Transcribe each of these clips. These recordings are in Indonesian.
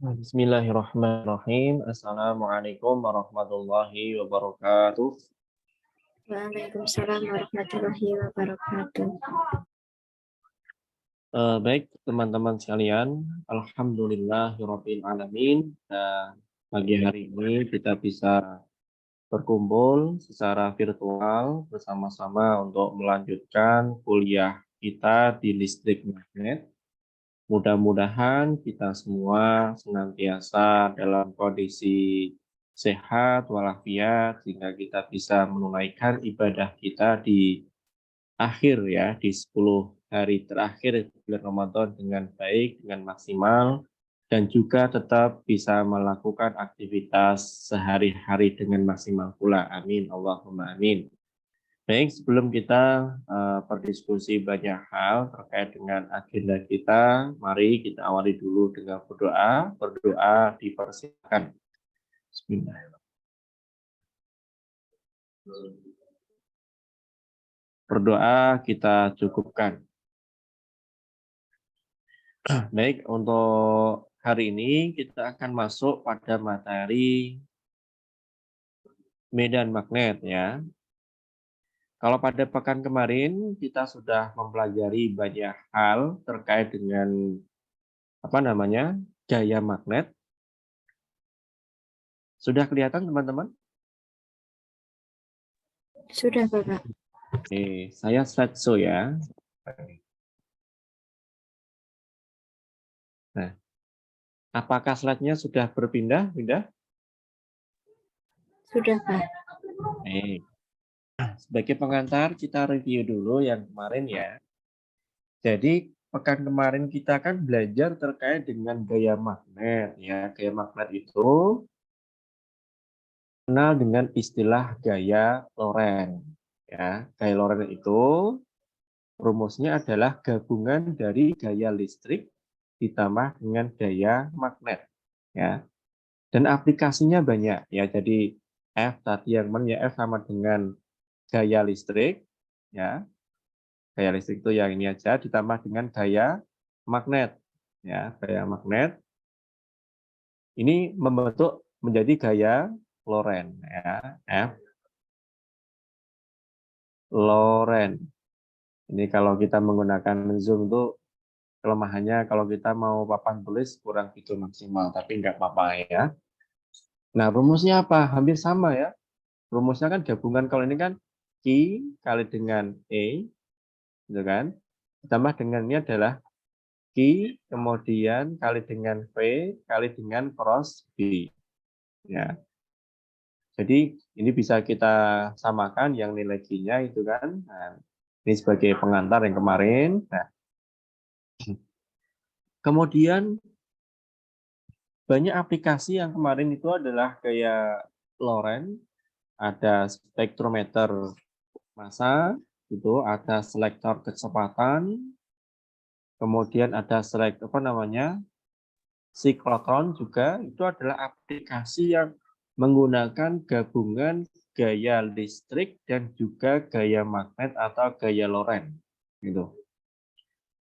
Bismillahirrahmanirrahim. Assalamualaikum warahmatullahi wabarakatuh. Waalaikumsalam warahmatullahi wabarakatuh. Baik teman-teman sekalian, alhamdulillahirabbil alamin. Pagi hari ini kita bisa berkumpul secara virtual bersama-sama untuk melanjutkan kuliah kita di listrik magnet. Mudah-mudahan kita semua senantiasa dalam kondisi sehat walafiat sehingga kita bisa menunaikan ibadah kita di akhir ya, di 10 hari terakhir bulan Ramadan dengan baik, dengan maksimal, dan juga tetap bisa melakukan aktivitas sehari-hari dengan maksimal pula. Amin. Allahumma amin. Baik, sebelum kita berdiskusi banyak hal terkait dengan agenda kita, mari kita awali dulu dengan berdoa. Berdoa dipersilakan. Bismillahirrahmanirrahim. Berdoa kita cukupkan. Baik, untuk hari ini kita akan masuk pada materi medan magnet ya. Kalau pada pekan kemarin kita sudah mempelajari banyak hal terkait dengan gaya magnet. Sudah kelihatan teman-teman? Sudah, Bapak. Oke, saya slideshow ya. Nah, apakah slide-nya sudah berpindah? Sudah, Pak. Baik. Sebagai pengantar kita review dulu yang kemarin ya. Jadi pekan kemarin kita kan belajar terkait dengan gaya magnet ya. Gaya magnet itu kenal dengan istilah gaya Lorentz ya. Gaya Lorentz itu rumusnya adalah gabungan dari gaya listrik ditambah dengan gaya magnet ya. Dan aplikasinya banyak ya. Jadi F tadi yang F sama dengan gaya listrik ya. Gaya listrik itu yang ini aja ditambah dengan gaya magnet ya. Gaya magnet ini membentuk menjadi gaya Lorentz ya. F Lorentz. Ini kalau kita menggunakan Zoom itu kelemahannya kalau kita mau papan tulis kurang gitu maksimal, tapi nggak apa-apa ya. Nah, rumusnya apa? Hampir sama ya. Rumusnya kan gabungan, kalau ini kan Q kali dengan E, gitu kan. Ditambah dengan ini adalah Q kemudian kali dengan V kali dengan cross B. Ya. Jadi ini bisa kita samakan yang nilai Q-nya itu kan. Nah, ini sebagai pengantar yang kemarin. Nah, kemudian banyak aplikasi yang kemarin itu adalah kayak Lorentz, ada spektrometer massa, itu ada selektor kecepatan, kemudian ada siklotron juga. Itu adalah aplikasi yang menggunakan gabungan gaya listrik dan juga gaya magnet atau gaya Lorentz gitu.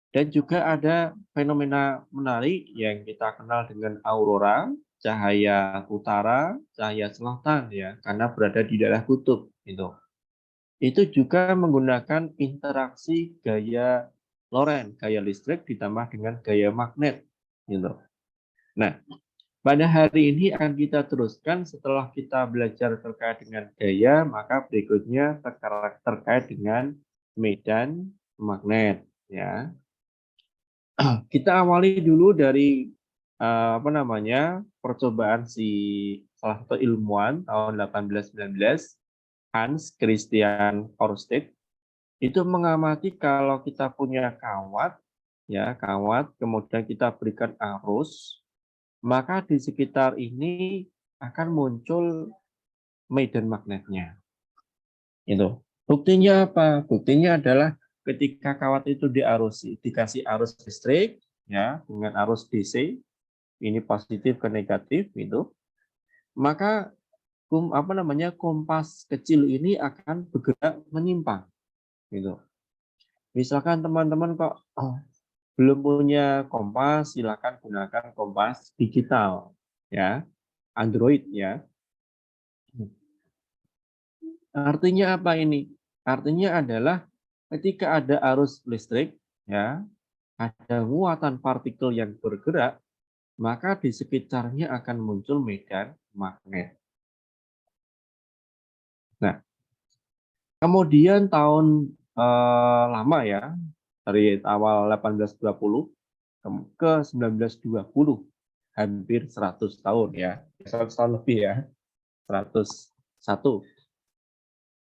Dan juga ada fenomena menarik yang kita kenal dengan aurora, cahaya utara, cahaya selatan ya, karena berada di daerah kutub gitu. Itu juga menggunakan interaksi gaya Lorentz, gaya listrik ditambah dengan gaya magnet gitu. Nah, pada hari ini akan kita teruskan setelah kita belajar terkait dengan gaya, maka berikutnya terkait dengan medan magnet ya. Kita awali dulu dari percobaan salah satu ilmuwan tahun 1819, Hans Christian Ørsted. Itu mengamati kalau kita punya kawat kemudian kita berikan arus, maka di sekitar ini akan muncul medan magnetnya. Itu. Buktinya apa? Buktinya adalah ketika kawat itu dikasih arus listrik ya dengan arus DC, ini positif ke negatif itu, maka kompas kecil ini akan bergerak menyimpang gitu. Misalkan teman-teman kok belum punya Kompas, silakan gunakan Kompas digital ya, Android ya. Artinya apa ini? Artinya adalah ketika ada arus listrik ya, ada muatan partikel yang bergerak, maka di sekitarnya akan muncul medan magnet. Nah, kemudian tahun lama ya, dari awal 1820 ke 1920, hampir 100 tahun ya, 100 tahun lebih ya, 101.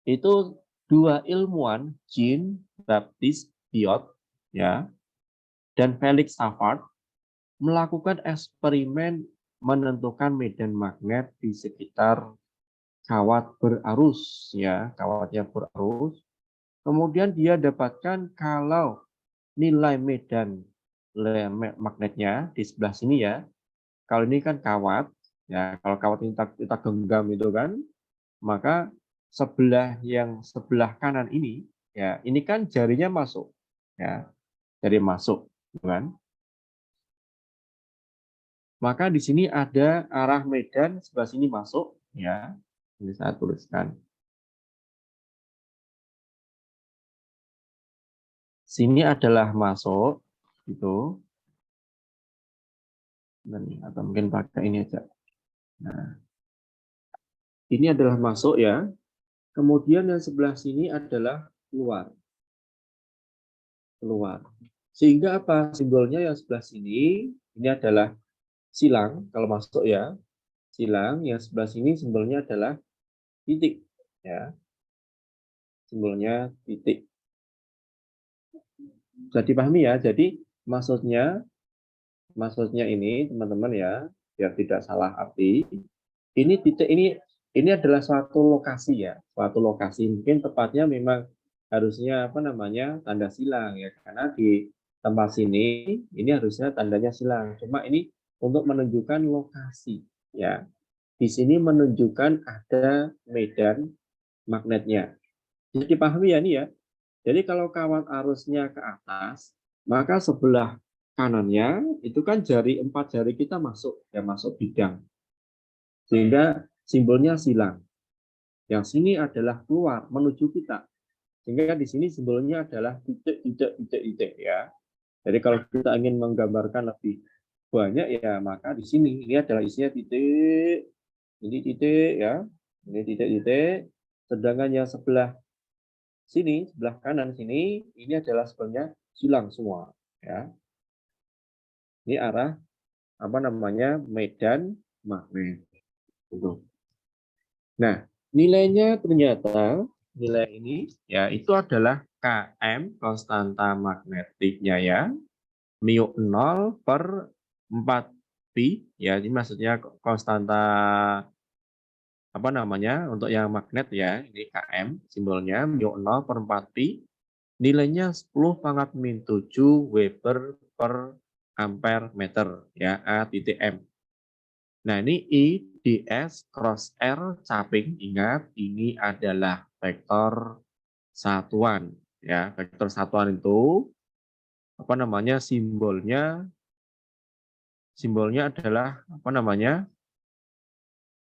Itu dua ilmuwan, Jean Baptiste Biot ya, dan Felix Savart melakukan eksperimen menentukan medan magnet di sekitar kawat berarus ya, kawatnya berarus. Kemudian dia dapatkan kalau nilai medan magnetnya di sebelah sini ya. Kalau ini kan kawat ya, kalau kawat ini kita genggam itu kan, maka sebelah kanan ini ya, ini kan jarinya masuk ya, jari masuk kan. Maka di sini ada arah medan sebelah sini masuk ya. Ini saya tuliskan. Sini adalah masuk gitu. Atau mungkin pakai ini aja. Nah, ini adalah masuk ya. Kemudian yang sebelah sini adalah keluar. Keluar. Sehingga apa? Simbolnya yang sebelah sini ini adalah silang kalau masuk ya. Silang, yang sebelah sini simbolnya adalah titik ya. Simbolnya titik. Bisa dipahami ya. Jadi maksudnya ini teman-teman ya, biar tidak salah arti. Ini titik ini adalah suatu lokasi ya, suatu lokasi. Mungkin tepatnya memang harusnya apa namanya, tanda silang ya, karena di tempat sini ini harusnya tandanya silang. Cuma ini untuk menunjukkan lokasi ya. Di sini menunjukkan ada medan magnetnya. Jadi dipahami ya ini ya. Jadi kalau kawat arusnya ke atas, maka sebelah kanannya itu kan empat jari kita masuk ya, masuk bidang. Sehingga simbolnya silang. Yang sini adalah keluar menuju kita. Sehingga di sini simbolnya adalah titik, titik, titik, titik ya. Jadi kalau kita ingin menggambarkan lebih banyak ya, maka di sini ini adalah isinya titik, ini titik ya, ini titik, titik. Sedangkan yang sebelah sini, sebelah kanan sini, ini adalah sebenarnya silang semua ya. Ini arah apa namanya, medan magnet. Gitu. Nah, nilainya ternyata nilai ini ya itu adalah Km, konstanta magnetiknya ya, mu 0 per 4 pi ya, ini maksudnya konstanta apa namanya untuk yang magnet ya, ini Km simbolnya mu 0 per 4 pi, nilainya 10 pangkat min 7 Weber per ampere meter ya, A titik M. Nah, ini I ds cross R caping, ingat ini adalah vektor satuan ya. Vektor satuan itu apa namanya, simbolnya adalah apa namanya?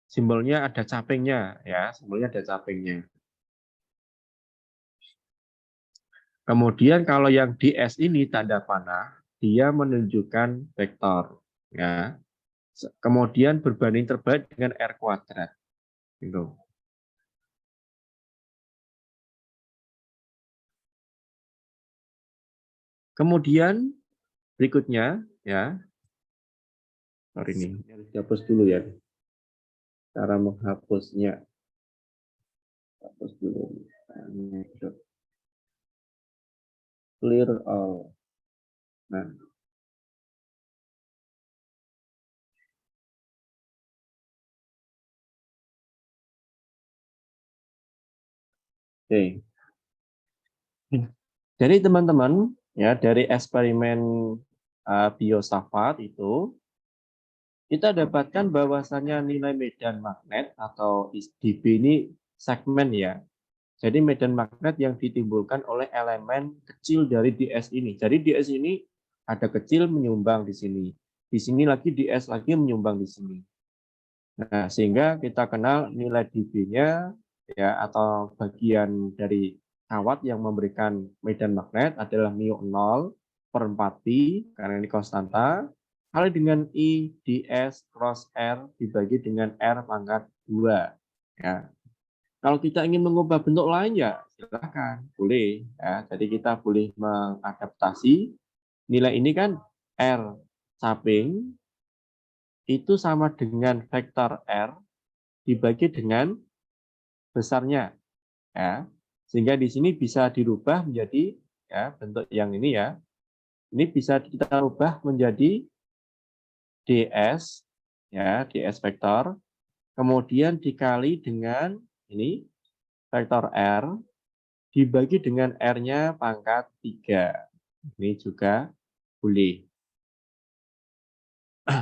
Simbolnya ada capingnya ya, simbolnya ada capingnya. Kemudian kalau yang ds ini tanda panah, dia menunjukkan vektor ya. Kemudian berbanding terbalik dengan R kuadrat. Gitu. Kemudian berikutnya ya, sorry ini harus dihapus dulu ya. Cara menghapusnya, hapus dulu. Clear all. Nah, oke. Jadi teman-teman ya, dari eksperimen Biot-Savart itu kita dapatkan bahwasannya nilai medan magnet atau dB ini segmen ya. Jadi medan magnet yang ditimbulkan oleh elemen kecil dari ds ini. Jadi ds ini Ada kecil menyumbang di sini. Di sini lagi ds lagi menyumbang di sini. Nah, sehingga kita kenal nilai dB-nya ya atau bagian dari kawat yang memberikan medan magnet adalah μ0/4pi karena ini konstanta kali dengan I ds cross R dibagi dengan R pangkat 2 ya. Kalau kita ingin mengubah bentuk lain ya silakan, boleh ya. Jadi kita boleh mengadaptasi nilai ini kan R samping itu sama dengan vektor R dibagi dengan besarnya ya. Sehingga di sini bisa dirubah menjadi ya bentuk yang ini ya. Ini bisa kita rubah menjadi ds ya, ds vektor kemudian dikali dengan ini vektor R dibagi dengan R-nya pangkat 3. Ini juga boleh.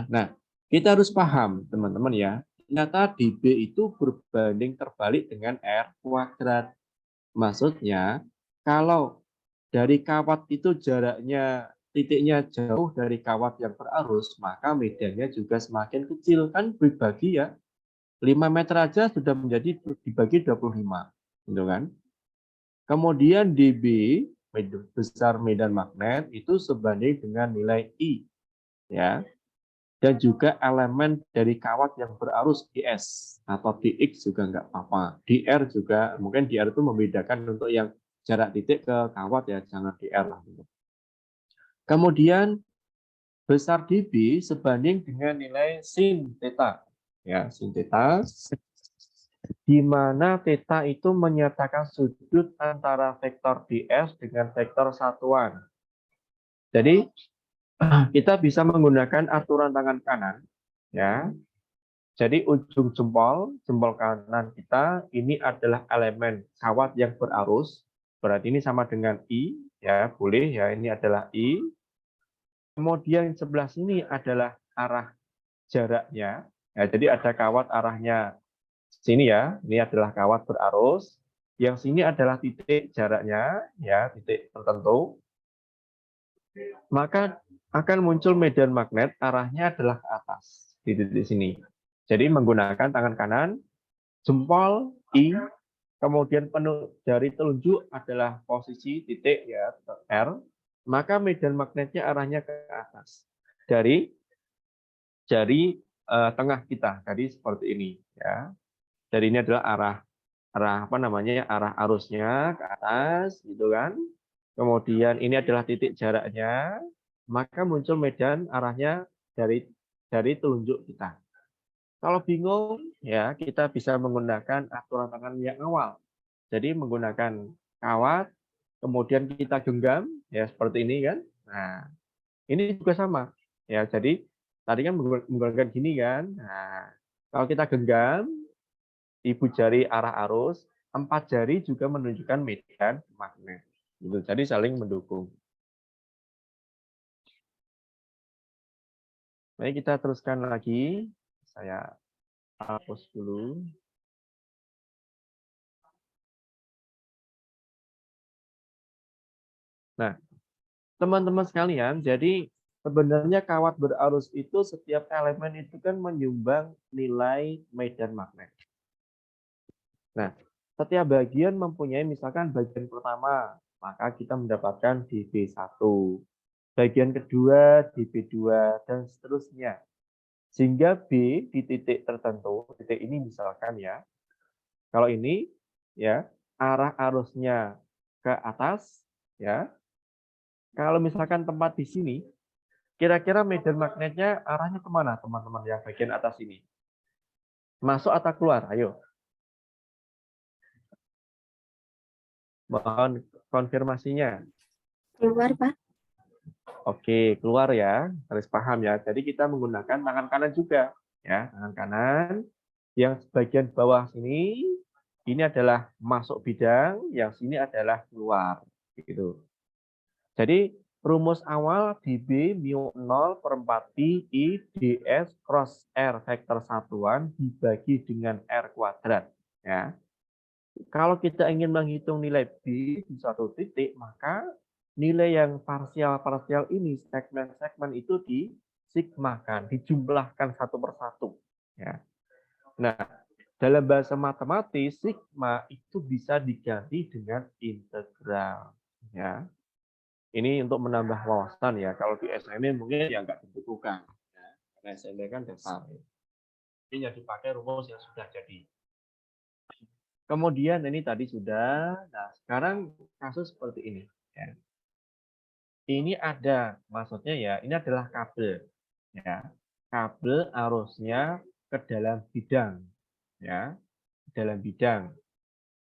Nah, kita harus paham, teman-teman ya. Ternyata dB itu berbanding terbalik dengan R kuadrat. Maksudnya, kalau dari kawat itu jaraknya, titiknya jauh dari kawat yang berarus, maka medannya juga semakin kecil. Kan dibagi ya, 5 meter aja sudah menjadi dibagi 25. Gitu kan? Kemudian dB, besar medan magnet, itu sebanding dengan nilai I. Ya, dan juga elemen dari kawat yang berarus ds atau dx juga nggak apa-apa. Dr juga mungkin dr itu membedakan untuk yang jarak titik ke kawat ya, jangan dr lah. Kemudian besar dB sebanding dengan nilai sin theta. Ya, sin theta di mana theta itu menyatakan sudut antara vektor ds dengan vektor satuan. Jadi kita bisa menggunakan aturan tangan kanan ya. Jadi ujung jempol kanan kita ini adalah elemen kawat yang berarus. Berarti ini sama dengan I ya, boleh ya, ini adalah I. Kemudian sebelah sini adalah arah jaraknya. Ya, jadi ada kawat arahnya sini ya, ini adalah kawat berarus. Yang sini adalah titik jaraknya ya, titik tertentu. Maka akan muncul medan magnet arahnya adalah ke atas di titik sini. Jadi menggunakan tangan kanan, jempol I, kemudian jari telunjuk adalah posisi titik ya R, maka medan magnetnya arahnya ke atas dari jari tengah kita. Jadi seperti ini ya. Jadi ini adalah arah apa namanya arah arusnya ke atas gitu kan. Kemudian ini adalah titik jaraknya, maka muncul medan arahnya dari telunjuk kita. Kalau bingung, ya kita bisa menggunakan aturan tangan yang awal. Jadi menggunakan kawat, kemudian kita genggam, ya seperti ini kan. Nah, ini juga sama. Ya, jadi tadi kan menggunakan gini kan. Nah, kalau kita genggam, ibu jari arah arus, 4 jari juga menunjukkan medan magnet. Gitu. Jadi saling mendukung. Baik, kita teruskan lagi. Saya hapus dulu. Nah, teman-teman sekalian, jadi sebenarnya kawat berarus itu setiap elemen itu kan menyumbang nilai medan magnet. Nah, setiap bagian mempunyai misalkan bagian pertama, maka kita mendapatkan dB1. Bagian kedua, dB2, dan seterusnya. Sehingga B di titik tertentu, titik ini misalkan ya, kalau ini ya arah arusnya ke atas ya. Kalau misalkan tempat di sini, kira-kira medan magnetnya arahnya kemana teman-teman yang bagian atas ini? Masuk atau keluar? Ayo. Mohon konfirmasinya. Keluar, Pak. Oke, keluar ya. Harus paham ya. Jadi kita menggunakan tangan kanan juga. Ya, tangan kanan. Yang bagian bawah sini, ini adalah masuk bidang. Yang sini adalah keluar. Gitu. Jadi rumus awal dB μ0/4pi I ds cross R vektor satuan dibagi dengan R kuadrat. Ya. Kalau kita ingin menghitung nilai B di suatu titik, maka nilai yang parsial-parsial ini, segmen-segmen itu disigmakan, dijumlahkan satu persatu. Ya. Nah, dalam bahasa matematis, sigma itu bisa diganti dengan integral. Ya. Ini untuk menambah wawasan ya. Kalau di SMA mungkin ya nggak dibutuhkan. Ya. Karena SMA kan dasar. Ini yang dipakai rumus yang sudah jadi. Kemudian ini tadi sudah. Nah, sekarang kasus seperti ini. Ya. Ini ada, maksudnya ya, ini adalah kabel. Ya. Kabel arusnya ke dalam bidang. Ya, dalam bidang.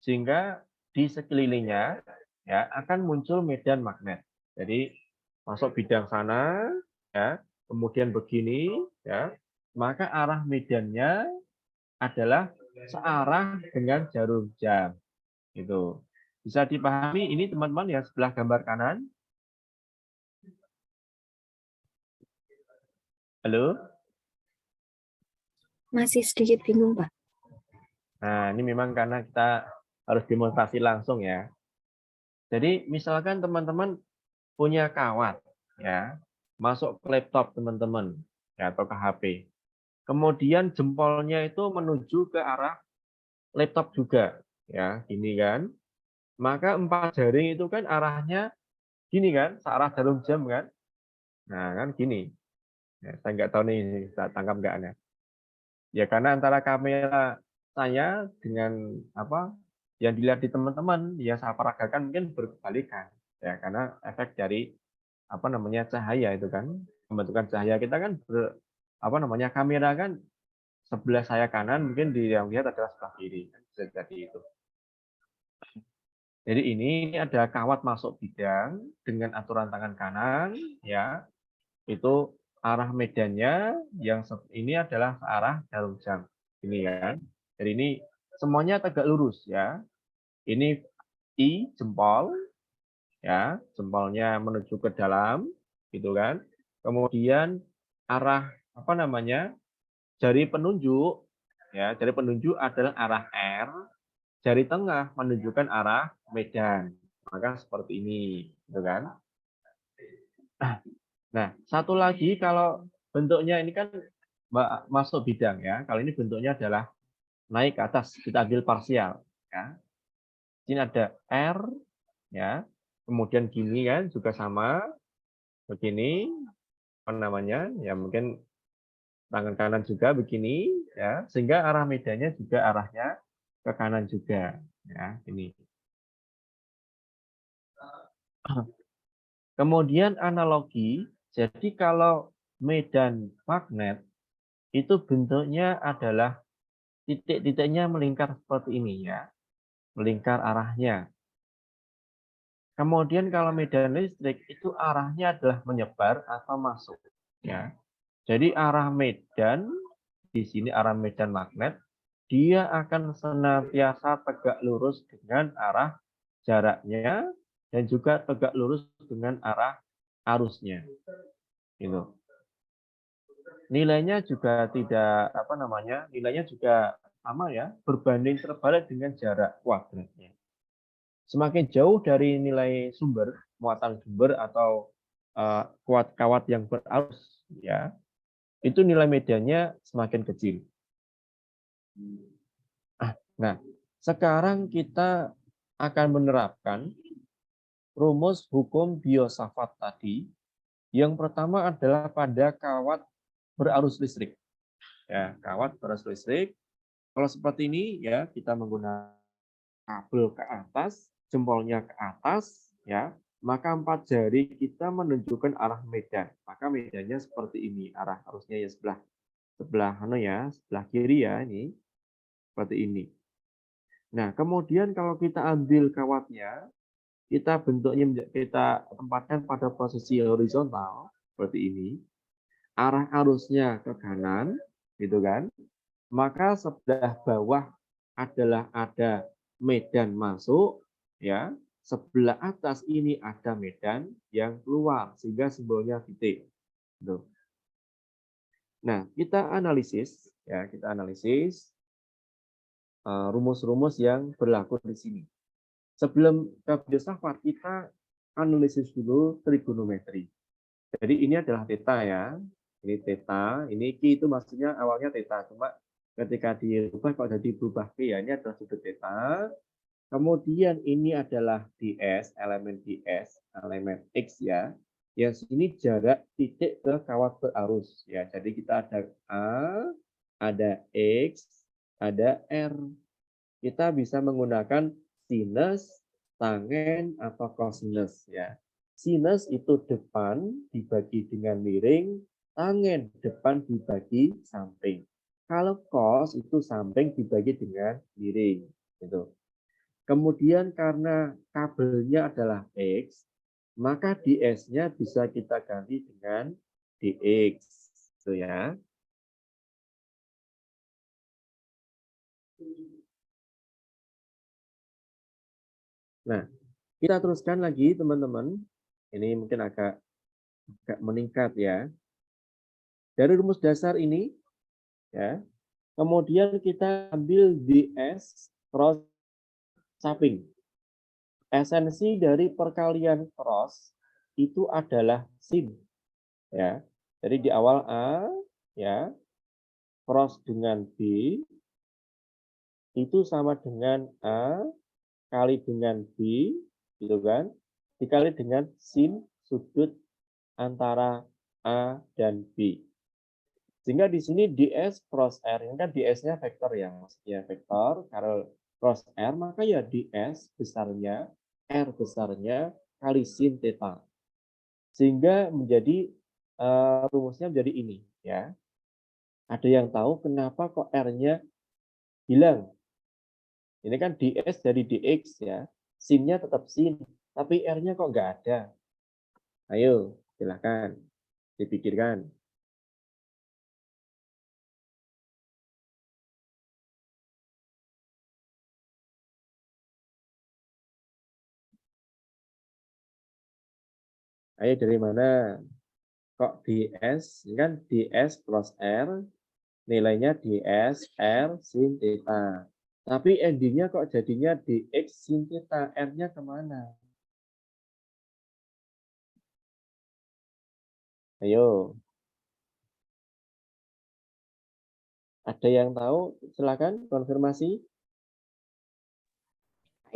Sehingga di sekelilingnya ya akan muncul medan magnet. Jadi masuk bidang sana, ya, kemudian begini, ya, maka arah medannya adalah searah dengan jarum jam. Itu bisa dipahami ini teman-teman ya sebelah gambar kanan. Halo. Masih sedikit bingung, Pak. Nah, ini memang karena kita harus demonstrasi langsung ya. Jadi misalkan teman-teman punya kawat ya, masuk ke laptop teman-teman ya atau ke HP. Kemudian jempolnya itu menuju ke arah laptop juga ya, gini kan. Maka 4 jaring itu kan arahnya gini kan, searah jarum jam kan. Nah, kan gini. Ya, saya nggak tahu nih bisa tangkap nggak Anda. Ya karena antara kamera saya dengan apa yang dilihat di teman-teman ya saya peragakan mungkin berkebalikan ya karena efek dari apa namanya cahaya itu kan pembentukan cahaya kita kan apa namanya kamera kan sebelah saya kanan mungkin yang lihat adalah sebelah kiri bisa jadi itu. Jadi ini ada kawat masuk bidang dengan aturan tangan kanan ya itu arah medannya yang ini adalah arah jarum jam ini kan. Jadi ini semuanya tegak lurus ya. Ini I jempol ya, jempolnya menuju ke dalam gitu kan. Kemudian arah apa namanya? Jari penunjuk ya, jari penunjuk adalah arah R, jari tengah menunjukkan arah medan. Maka seperti ini, gitu kan. Nah, satu lagi kalau bentuknya ini kan masuk bidang ya. Kalau ini bentuknya adalah naik ke atas, kita ambil parsial ya. Ini ada R ya. Kemudian gini kan juga sama begini apa namanya? Ya mungkin tangan kanan juga begini ya. Sehingga arah medannya juga arahnya ke kanan juga ya, ini. Kemudian analogi, jadi kalau medan magnet itu bentuknya adalah titik-titiknya melingkar seperti ini ya, melingkar arahnya. Kemudian kalau medan listrik itu arahnya adalah menyebar atau masuk ya. Jadi arah medan di sini arah medan magnet dia akan senantiasa tegak lurus dengan arah jaraknya dan juga tegak lurus dengan arah arusnya. Gitu. Nilainya juga tidak apa namanya? Nilainya juga sama ya, berbanding terbalik dengan jarak kuadratnya. Semakin jauh dari nilai sumber, muatan sumber atau kawat yang berarus ya, itu nilai mediannya semakin kecil. Nah, sekarang kita akan menerapkan rumus hukum Biot-Savart tadi. Yang pertama adalah pada kawat berarus listrik. Ya, kawat berarus listrik. Kalau seperti ini ya, kita menggunakan kabel ke atas, jempolnya ke atas, ya, maka 4 jari kita menunjukkan arah medan. Maka medannya seperti ini, arah arusnya ya sebelah sebelah ya, sebelah kiri ya ini seperti ini. Nah, kemudian kalau kita ambil kawatnya, kita bentuknya kita tempatkan pada posisi horizontal seperti ini. Arah arusnya ke kanan, gitu kan? Maka sebelah bawah adalah ada medan masuk, ya. Sebelah atas ini ada medan yang keluar, sehingga simbolnya titik. Gitu. Nah, kita analisis, ya, kita analisis rumus-rumus yang berlaku di sini. Sebelum ke filsafat, kita analisis dulu trigonometri. Jadi ini adalah theta ya. Ini theta, ini Q itu maksudnya awalnya theta, cuma ketika dirubah kok jadi berubah Q ya, ini adalah sudut theta. Kemudian ini adalah ds, elemen X ya. Yang ini jarak titik ke kawat berarus ya. Jadi kita ada A, ada X, ada R. Kita bisa menggunakan sinus, tangen, atau kosinus ya. Sinus itu depan dibagi dengan miring, tangen depan dibagi samping. Kalau cos itu samping dibagi dengan miring gitu. Kemudian karena kabelnya adalah X, maka ds-nya bisa kita ganti dengan dx. Gitu ya. Nah, kita teruskan lagi teman-teman. Ini mungkin agak meningkat ya. Dari rumus dasar ini, ya, kemudian kita ambil ds cross samping. Esensi dari perkalian cross itu adalah sin. Ya. Jadi di awal A, ya, cross dengan B, itu sama dengan A kali dengan B, gitu kan, dikali dengan sin sudut antara A dan B. Sehingga di sini ds cross R, ini kan ds-nya vektor ya, maksudnya vektor, kalau cross R, maka ya ds besarnya, R besarnya, kali sin theta. Sehingga menjadi, rumusnya menjadi ini. Ya. Ada yang tahu kenapa kok R-nya hilang? Ini kan ds dari dx ya, sin-nya tetap sin, tapi R-nya kok nggak ada? Ayo, silahkan dipikirkan. Ayo dari mana? Kok ds? Ini kan ds plus R, nilainya ds R sin theta. Tapi endingnya kok jadinya dx sin theta, R-nya kemana? Ayo. Ada yang tahu? Silakan konfirmasi.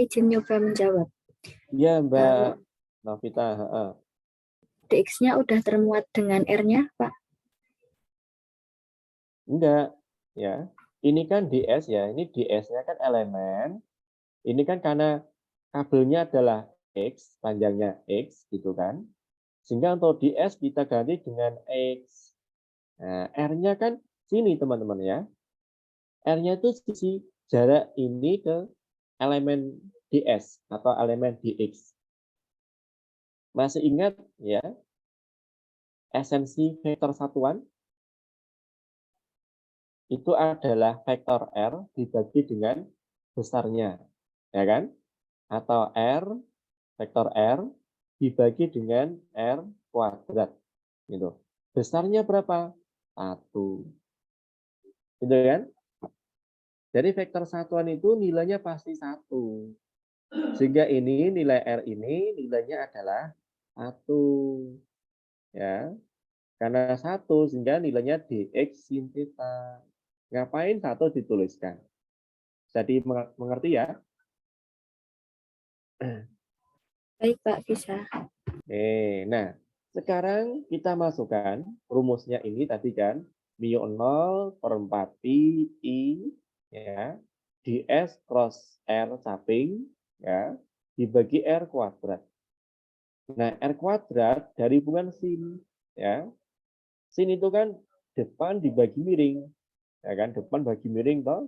Izin nyoba menjawab. Iya, Mbak Kalau Novita. dx-nya udah termuat dengan R-nya, Pak? Enggak, ya. Ini kan ds ya, ini ds-nya kan elemen. Ini kan karena kabelnya adalah X, panjangnya X gitu kan. Sehingga untuk ds kita ganti dengan X. Nah, R-nya kan sini teman-teman ya. R-nya itu sisi jarak ini ke elemen ds atau elemen dx. Masih ingat ya esensi vektor satuan? Itu adalah vektor R dibagi dengan besarnya, ya kan? Atau R, vektor R dibagi dengan R kuadrat, gitu. Besarnya berapa? 1. Gitu kan? Jadi vektor satuan itu nilainya pasti 1. Sehingga ini nilai R ini nilainya adalah 1. Ya. Karena 1 sehingga nilainya dx sin theta. Ngapain 1 dituliskan? Jadi mengerti ya? Baik, Pak, bisa. Oke, nah sekarang kita masukkan rumusnya ini tadi kan mu 0 per 4 pi I ya ds cross R samping ya dibagi R kuadrat. Nah, R kuadrat dari hubungan sin ya. Sin itu kan depan dibagi miring ya kan, depan bagi miring toh.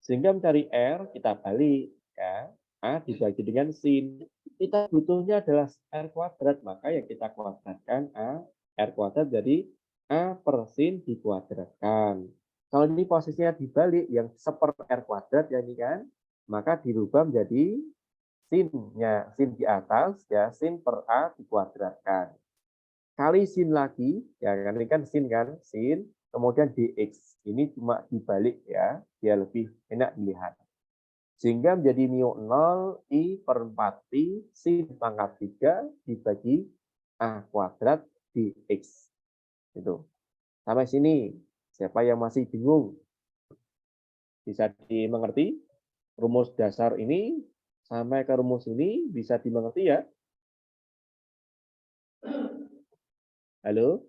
Sehingga mencari R kita balik ya. A dibagi dengan sin. Kita butuhnya adalah R kuadrat, maka yang kita kuadratkan A R kuadrat jadi A per sin dikuadratkan. Kalau ini posisinya dibalik yang seper R kuadrat ya ini kan, maka dirubah menjadi sin-nya, sin di atas ya sin per A dikuadratkan. Kali sin lagi, ya kan ini kan sin, kemudian dx. Ini cuma dibalik ya, biar lebih enak dilihat. Sehingga menjadi mu 0 I per 4 Pi sin pangkat 3 dibagi A kuadrat dx. Itu. Sampai sini. Siapa yang masih bingung? Bisa dimengerti? Rumus dasar ini sampai ke rumus ini bisa dimengerti ya? Halo?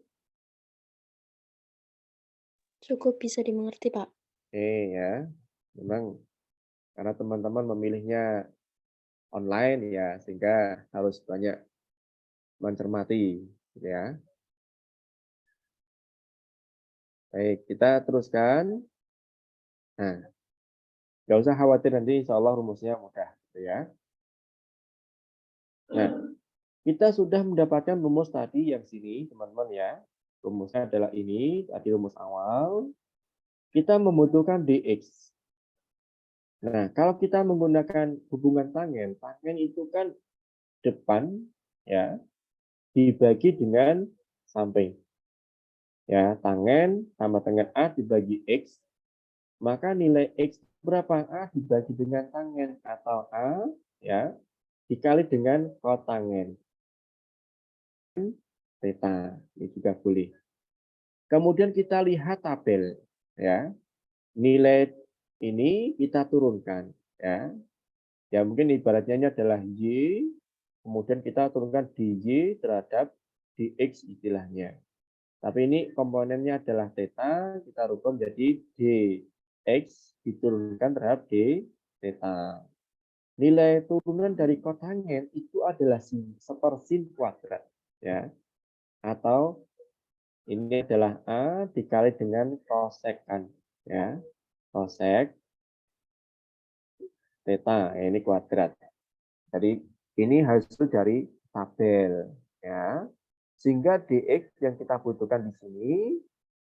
Cukup bisa dimengerti, Pak. Oke ya. Memang karena teman-teman memilihnya online ya, sehingga harus banyak mencermati gitu ya. Baik, kita teruskan. Nah, nggak usah khawatir, nanti insya Allah rumusnya mudah gitu ya. Nah, kita sudah mendapatkan rumus tadi yang sini teman-teman ya. Rumusnya adalah ini, tadi rumus awal. Kita membutuhkan dx. Nah, kalau kita menggunakan hubungan tangen, tangen itu kan depan ya dibagi dengan samping. Ya, tangen sama dengan A dibagi X, maka nilai X berapa? A dibagi dengan tangen atau A ya dikali dengan kotangen. Theta, ini juga boleh. Kemudian kita lihat tabel ya. Nilai ini kita turunkan ya. Ya mungkin ibaratnya ini adalah Y, kemudian kita turunkan DJ terhadap DX istilahnya. Tapi ini komponennya adalah theta, kita rubah menjadi dx diturunkan terhadap d theta. Nilai turunan dari kotangen itu adalah sepersin kuadrat ya. Atau ini adalah A dikali dengan kosekan ya. Kosek theta, ini kuadrat. Jadi ini hasil dari tabel ya. Sehingga dx yang kita butuhkan di sini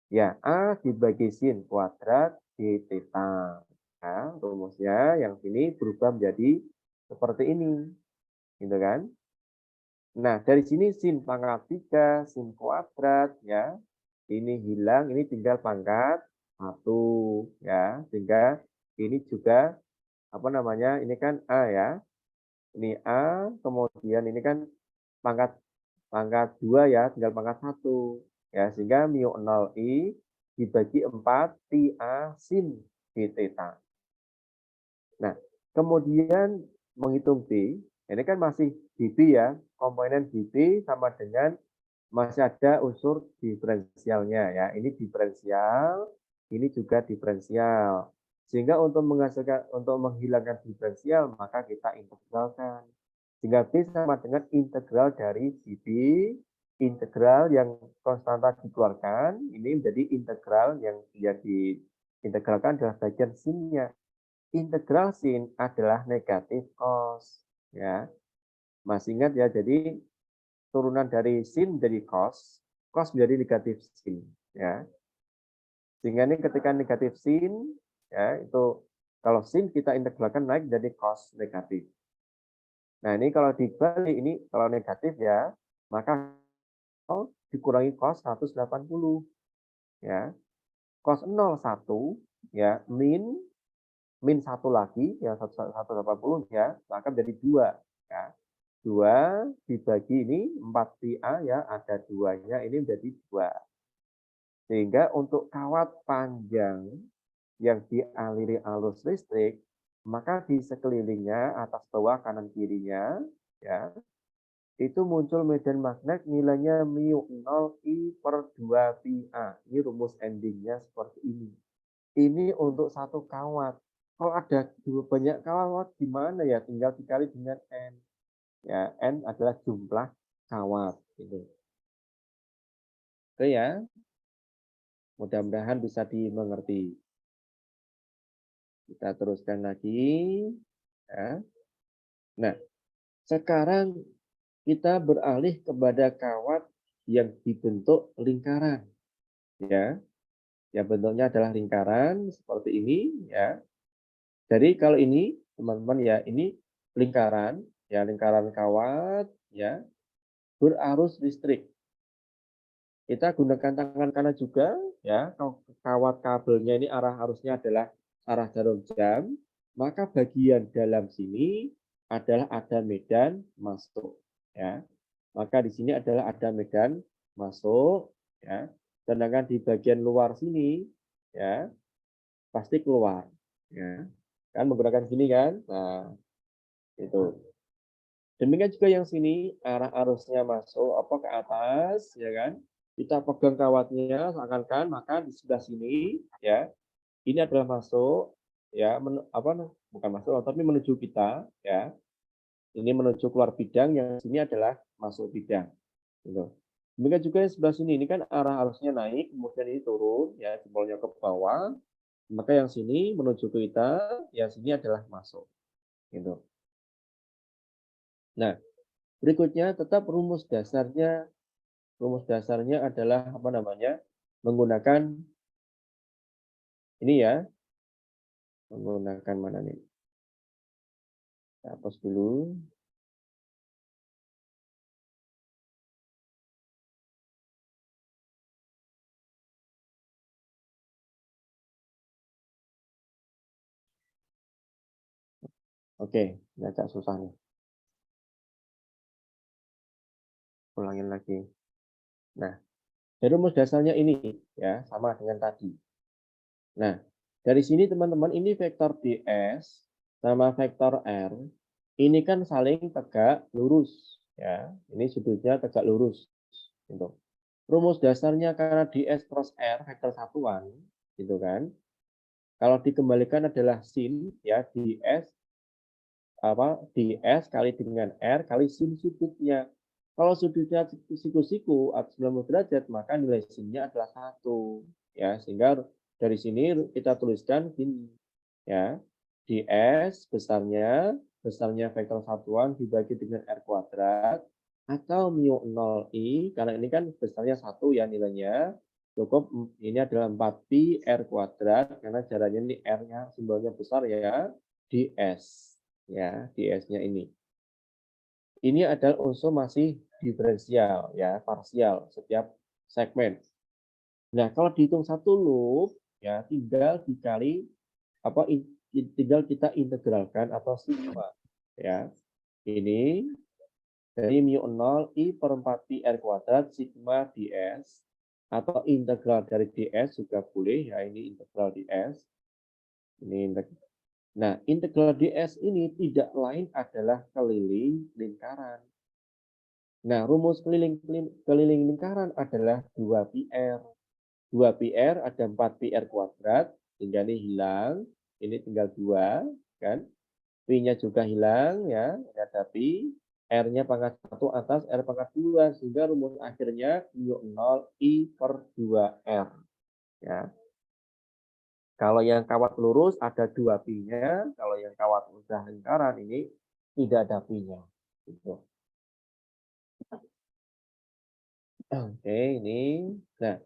ya A dibagi sin kuadrat d theta. Nah, rumusnya yang sini berubah menjadi seperti ini. Gitu kan? Nah, dari sini sin pangkat 3, sin kuadrat ya. Ini hilang, ini tinggal pangkat 1 ya. Sehingga ini juga apa namanya? Ini kan A ya. Ini A, kemudian ini kan pangkat pangkat 2 ya, tinggal pangkat 1. Ya, sehingga mu 0 I dibagi 4 Pi A sin d theta. Nah, kemudian menghitung B, ini kan masih dB ya, komponen dB sama dengan masih ada unsur diferensialnya ya. Ini diferensial, ini juga diferensial. Sehingga untuk menghilangkan diferensial maka kita integralkan. Sehingga B sama dengan integral dari dB, integral yang konstanta dikeluarkan, ini menjadi integral yang dia diintegralkan adalah bagian sinnya. Integral sin adalah negatif cos ya. Masih ingat ya, jadi turunan dari sin menjadi cos menjadi negatif sin ya. Sehingga ini ketika negatif sin ya itu kalau sin kita integralkan naik jadi cos negatif. Nah, ini kalau dibalik ini kalau negatif ya, maka dikurangi cos 180 ya. Cos 01 ya min 1 lagi ya 180 ya, maka menjadi 2 ya. 2 dibagi ini 4 pi A ya, ada 2-nya ini menjadi 2. Sehingga untuk kawat panjang yang dialiri arus listrik, maka di sekelilingnya atas bawah kanan kirinya ya, itu muncul medan magnet nilainya mu 0 I per 2 pi A. Ini rumus endingnya seperti ini. Ini untuk satu kawat. Kalau ada banyak kawat gimana ya? Tinggal dikali dengan N. Ya, N adalah jumlah kawat. Gitu. Oke ya. Mudah-mudahan bisa dimengerti. Kita teruskan lagi. Ya. Nah, sekarang kita beralih kepada kawat yang dibentuk lingkaran. Ya, yang bentuknya adalah lingkaran seperti ini. Ya. Jadi kalau ini teman-teman ya, ini lingkaran, ya lingkaran kawat, ya berarus listrik. Kita gunakan tangan kanan juga, ya kawat kabelnya ini arah arusnya adalah arah jarum jam. maka bagian dalam sini adalah ada medan masuk, ya. Maka di sini adalah ada medan masuk, ya. Sedangkan di bagian luar sini, ya, pasti keluar, ya. Kan menggunakan sini kan? Nah, itu. Demikian juga yang sini, arah arusnya masuk apa ke atas, ya kan? Kita pegang kawatnya, seakan-akan, maka di sebelah sini, ya, ini adalah masuk, ya, bukan masuk, tapi menuju kita, ya. Ini menuju keluar bidang, yang sini adalah masuk bidang. Gitu. Demikian juga yang sebelah sini, ini kan arah arusnya naik, kemudian ini turun, ya, jempolnya ke bawah. Maka yang sini menuju ke kita, yang sini adalah masuk. Gitu. Nah, berikutnya tetap rumus dasarnya adalah apa namanya? Menggunakan ini ya, menggunakan mana nih? Saya hapus dulu. Oke, ini agak susah nih. Ulangin lagi. Nah, dari rumus dasarnya ini ya, sama dengan tadi. Nah, dari sini teman-teman ini vektor ds sama vektor r ini kan saling tegak lurus ya. Ini sudutnya tegak lurus gitu. Rumus dasarnya karena ds cross r vektor satuan gitu kan. Kalau dikembalikan adalah sin ya, ds kali dengan r kali sin sudutnya. Kalau sudutnya siku-siku atau 90 derajat, maka nilai sinnya adalah 1. Ya, sehingga dari sini kita tuliskan gini. Ya, ds besarnya vektor satuan dibagi dengan r kuadrat atau mu 0i, karena ini kan besarnya 1 ya nilainya. Cukup ini adalah 4pi r kuadrat, karena jaraknya ini r-nya simbolnya besar ya, ds. Ya, ds-nya ini. Ini adalah unsur masih diferensial ya, parsial setiap segmen. Nah, kalau dihitung satu loop ya tinggal dikali tinggal kita integralkan atau sigma ya. Ini dari mu 0 i per 4 pi r kuadrat sigma ds atau integral dari ds juga boleh ya, ini integral ds. Nah, integral ds ini tidak lain adalah keliling lingkaran. Nah, rumus keliling lingkaran adalah 2πr. 2πr ada 4πr kuadrat, hingga ini hilang, ini tinggal 2, kan? Pi-nya juga hilang, ya, ada pi, R-nya pangkat 1 atas, R pangkat 2, sehingga rumus akhirnya mu 0 I per 2R. Ya. Kalau yang kawat lurus ada 2 pi-nya, kalau yang kawat udah lingkaran ini tidak ada pi-nya. Gitu. Oke, ini. Nah,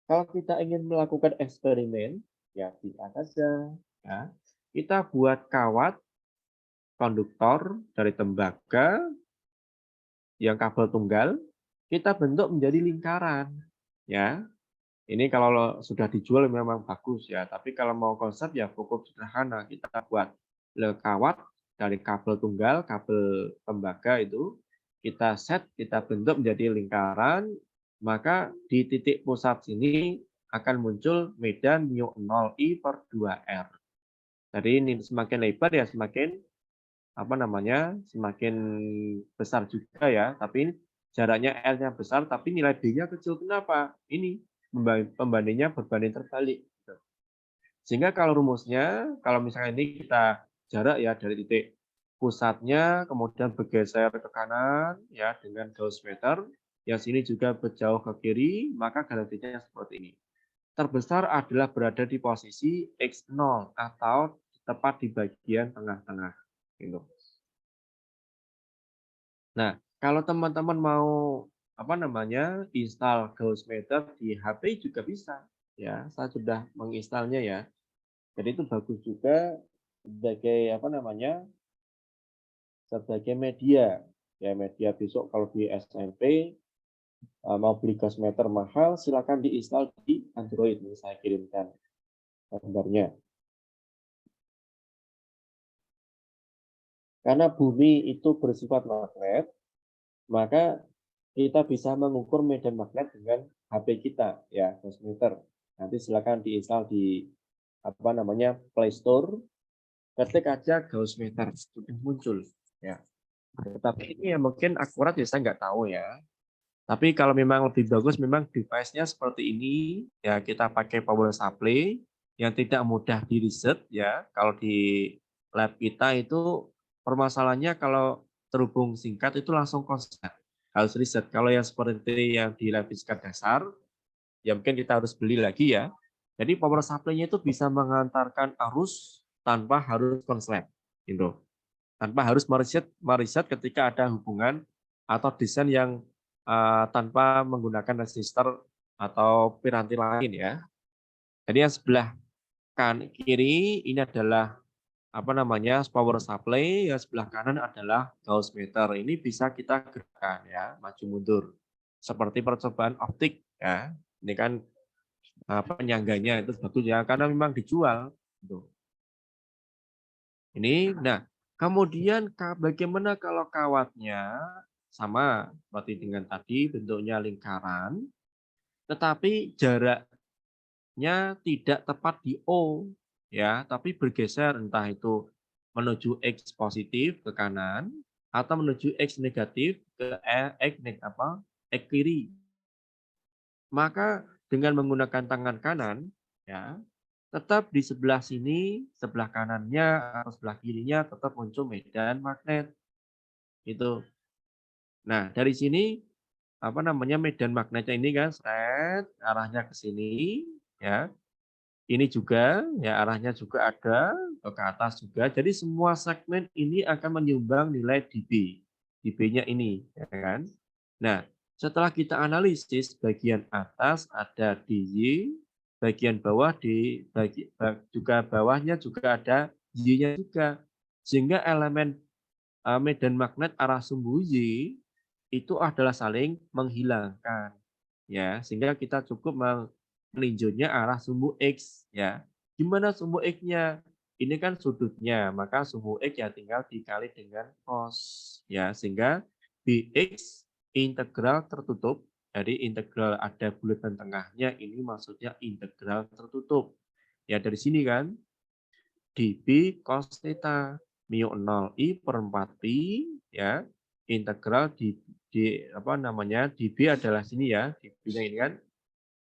kalau kita ingin melakukan eksperimen, ya bisa saja. Ya. Kita buat kawat konduktor dari tembaga yang kabel tunggal, kita bentuk menjadi lingkaran. Ya, ini kalau sudah dijual memang bagus ya. Tapi kalau mau konsep ya cukup sederhana. Kita buat kawat dari kabel tunggal, kabel tembaga itu kita set, kita bentuk menjadi lingkaran. Maka di titik pusat sini akan muncul medan mu 0i per 2r. Jadi ini semakin lebar ya semakin semakin besar juga ya. Tapi ini jaraknya R-nya besar, tapi nilai B-nya kecil. Kenapa? Ini pembandingnya berbanding terbalik. Sehingga kalau rumusnya, kalau misalnya ini kita jarak ya dari titik pusatnya, kemudian bergeser ke kanan ya dengan Gauss meter, yang sini juga berjauh ke kiri, maka grafiknya seperti ini. Terbesar adalah berada di posisi X0 atau tepat di bagian tengah-tengah. Gitu. Nah, kalau teman-teman mau install Gauss meter di HP juga bisa. Ya, saya sudah menginstalnya ya. Jadi itu bagus juga sebagai sebagai media. Ya, media besok kalau di SMP mau beli Gauss meter mahal, silakan diinstal di Android. Ini saya kirimkan gambarnya. Karena bumi itu bersifat magnet, maka kita bisa mengukur medan magnet dengan HP kita, ya, dosimeter. Nanti silakan diinstal di Play Store, ketik aja Gaussmeter, sudah muncul, ya. Tetapi ini ya mungkin akurat ya saya nggak tahu ya. Tapi kalau memang lebih bagus memang device-nya seperti ini, ya kita pakai power supply yang tidak mudah di reset ya. Kalau di lab kita itu permasalahannya kalau terhubung singkat itu langsung konslet, harus reset. Kalau yang seperti yang di lab fisika dasar, ya mungkin kita harus beli lagi ya. Jadi power supply-nya itu bisa mengantarkan arus tanpa harus konslet, gitu. Tanpa harus mereset ketika ada hubungan atau desain yang tanpa menggunakan resistor atau piranti lain ya. Jadi yang sebelah kiri ini adalah power supply, yang sebelah kanan adalah Gauss meter. Ini bisa kita gerakkan ya, maju mundur. Seperti percobaan optik ya. Ini kan penyangganya itu bagus ya karena memang dijual. Ini, nah kemudian bagaimana kalau kawatnya sama seperti dengan tadi bentuknya lingkaran, tetapi jaraknya tidak tepat di O, ya, tapi bergeser entah itu menuju X positif ke kanan atau menuju X negatif ke X kiri. Maka dengan menggunakan tangan kanan, ya, tetap di sebelah sini, sebelah kanannya atau sebelah kirinya tetap muncul medan magnet. Itu. Nah, dari sini medan magnetnya ini kan arahnya ke sini ya. Ini juga ya arahnya juga ada ke atas juga. Jadi semua segmen ini akan menyumbang nilai dB. dB-nya ini ya kan. Nah, setelah kita analisis bagian atas ada dy, bagian bawah juga bawahnya juga ada y-nya juga. Sehingga elemen medan magnet arah sumbu Y itu adalah saling menghilangkan ya sehingga kita cukup meninjaunya arah sumbu X ya. Gimana sumbu X-nya? Ini kan sudutnya, maka sumbu X ya tinggal dikali dengan cos ya sehingga Bx integral tertutup. Jadi integral ada bulatan tengahnya ini maksudnya integral tertutup. Ya dari sini kan dB cos theta mu 0 I per 4 pi ya integral dB adalah sini ya dB-nya ini kan